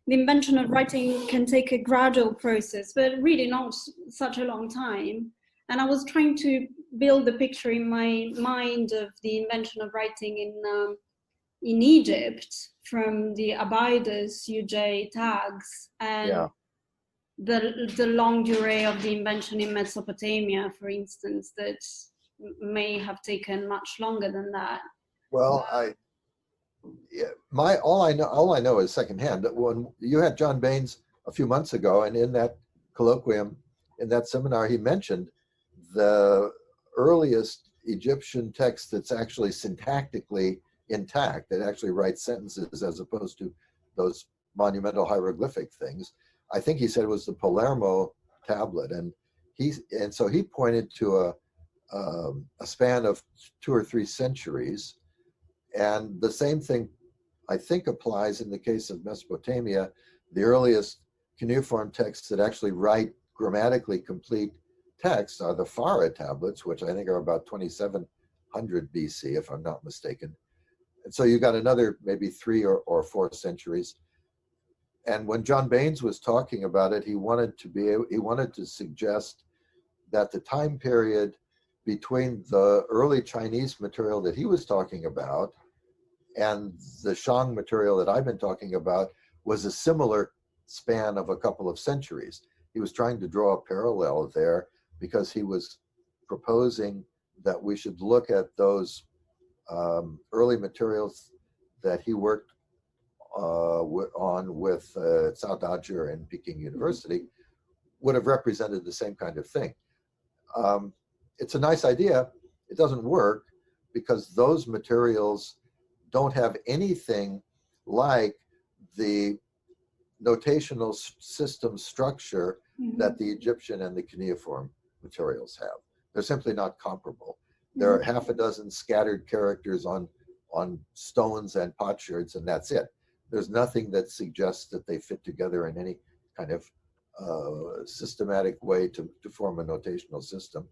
the invention of writing can take a gradual process, but really not such a long time. And I was trying to build a picture in my mind of the invention of writing in Egypt from the Abydos, UJ tags, and the long durée of the invention in Mesopotamia, for instance, that may have taken much longer than that. Well, all I know is secondhand. When you had John Baines a few months ago, and in that colloquium, in that seminar, he mentioned the earliest Egyptian text that's actually syntactically intact, that actually writes sentences as opposed to those monumental hieroglyphic things. I think he said it was the Palermo tablet, and so he pointed to a span of 2 or 3 centuries, and the same thing I think applies in the case of Mesopotamia. The earliest cuneiform texts that actually write grammatically complete texts are the Farah tablets, which I think are about 2700 BC, if I'm not mistaken. And so you got another maybe 3 or 4 centuries. And when John Baines was talking about it, he wanted to suggest that the time period between the early Chinese material that he was talking about and the Shang material that I've been talking about was a similar span of a couple of centuries. He was trying to draw a parallel there because he was proposing that we should look at those early materials that he worked on with Cao Dajie and Peking University would have represented the same kind of thing. It's a nice idea. It doesn't work because those materials don't have anything like the notational system structure that the Egyptian and the cuneiform materials have. They're simply not comparable. There are half a dozen scattered characters on stones and potsherds, and that's it. There's nothing that suggests that they fit together in any kind of systematic way to form a notational system.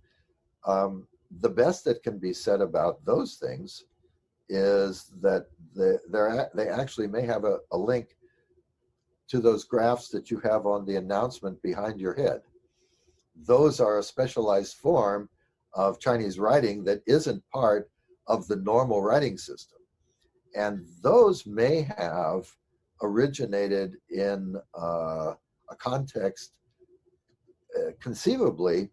The best that can be said about those things is that they actually may have a link to those graphs that you have on the announcement behind your head. Those are a specialized form of Chinese writing that isn't part of the normal writing system. And those may have originated in a context conceivably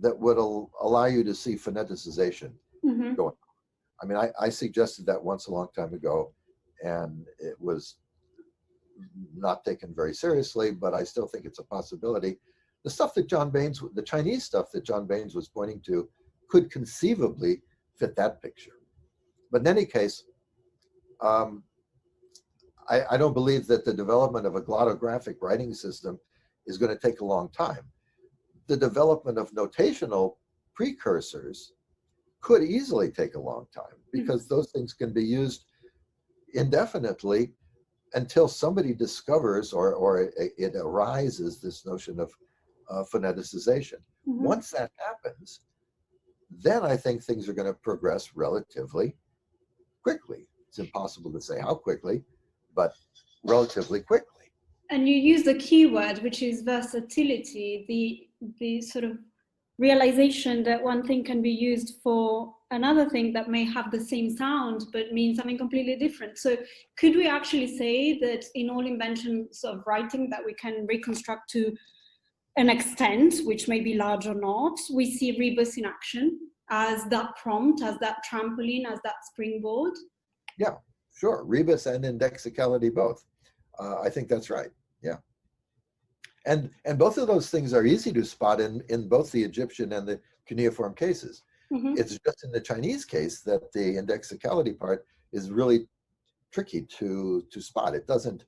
that would allow you to see phoneticization going on. I mean, I suggested that once a long time ago, and it was not taken very seriously, but I still think it's a possibility. The stuff that John Baines, the Chinese stuff that John Baines was pointing to, could conceivably fit that picture. But in any case, I don't believe that the development of a glottographic writing system is going to take a long time. The development of notational precursors could easily take a long time because those things can be used indefinitely until somebody discovers or it arises this notion of phoneticization. Once that happens, then I think things are going to progress relatively quickly. It's impossible to say how quickly, but relatively quickly. And you use the keyword, which is versatility, the sort of realization that one thing can be used for another thing that may have the same sound but mean something completely different. So could we actually say that in all inventions of writing that we can reconstruct to an extent, which may be large or not, we see rebus in action as that prompt, as that trampoline, as that springboard? Yeah, sure. Rebus and indexicality both. I think that's right. Yeah. And both of those things are easy to spot in both the Egyptian and the cuneiform cases. It's just in the Chinese case that the indexicality part is really tricky to spot. It doesn't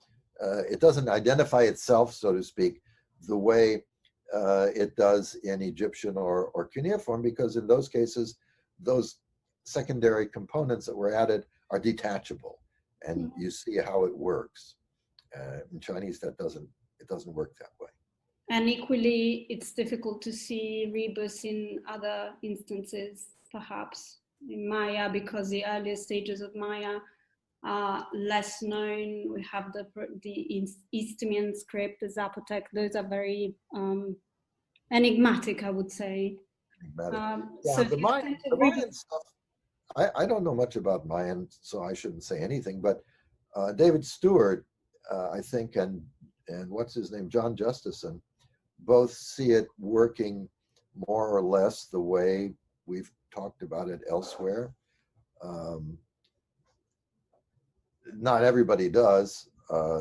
identify itself, so to speak, the way it does in Egyptian or cuneiform, because in those cases, those secondary components that were added are detachable, and you see how it works. In Chinese, it doesn't work that way. And equally, it's difficult to see rebus in other instances, perhaps in Maya, because the earlier stages of Maya are less known. We have the Eastemian script, the Zapotec. Those are very enigmatic, I would say. Yeah, so the Mayan stuff, I don't know much about Mayan, so I shouldn't say anything, but David Stewart, I think, and what's his name, John Justison, both see it working more or less the way we've talked about it elsewhere. Not everybody does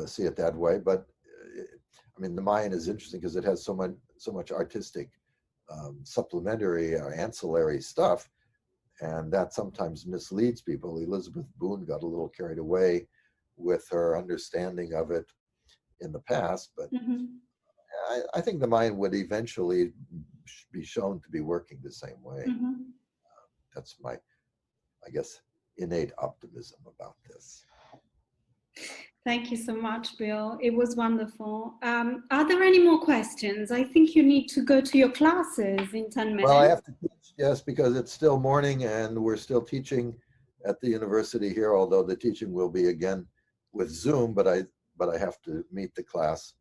see it that way, but I mean, the Mayan is interesting because it has so much artistic supplementary or ancillary stuff, and that sometimes misleads people. Elizabeth Boone got a little carried away with her understanding of it in the past, but I think the Mayan would eventually be shown to be working the same way. That's my, I guess, innate optimism about this. Thank you so much, Bill. It was wonderful. Are there any more questions? I think you need to go to your classes in 10 minutes. Well, I have to teach, yes, because it's still morning and we're still teaching at the university here, although the teaching will be again with Zoom, but I have to meet the class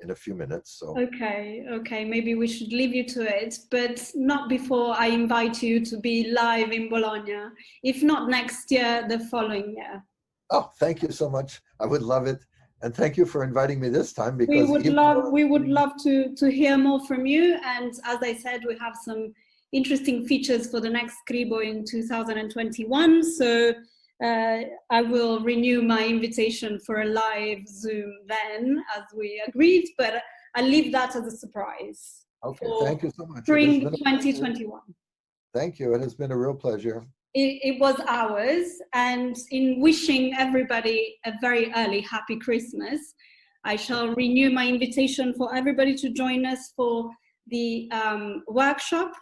in a few minutes. So Okay, maybe we should leave you to it, but not before I invite you to be live in Bologna. If not next year, the following year. oh, thank you so much. I would love it. And thank you for inviting me this time, because we would love to hear more from you. And as I said, we have some interesting features for the next SCRIBO in 2021. So I will renew my invitation for a live Zoom then, as we agreed, but I'll leave that as a surprise. Okay, thank you so much. Spring 2021. Thank you. It has been a real pleasure. It was ours, and in wishing everybody a very early happy Christmas, I shall renew my invitation for everybody to join us for the workshop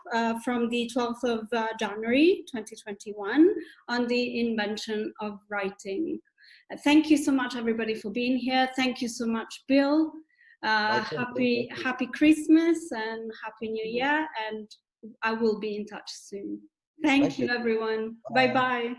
from the 12th of January 2021 on the invention of writing. Thank you so much, everybody, for being here. Thank you so much, Bill. Happy Christmas and Happy New Year, and I will be in touch soon. Thank you, everyone. Bye-bye.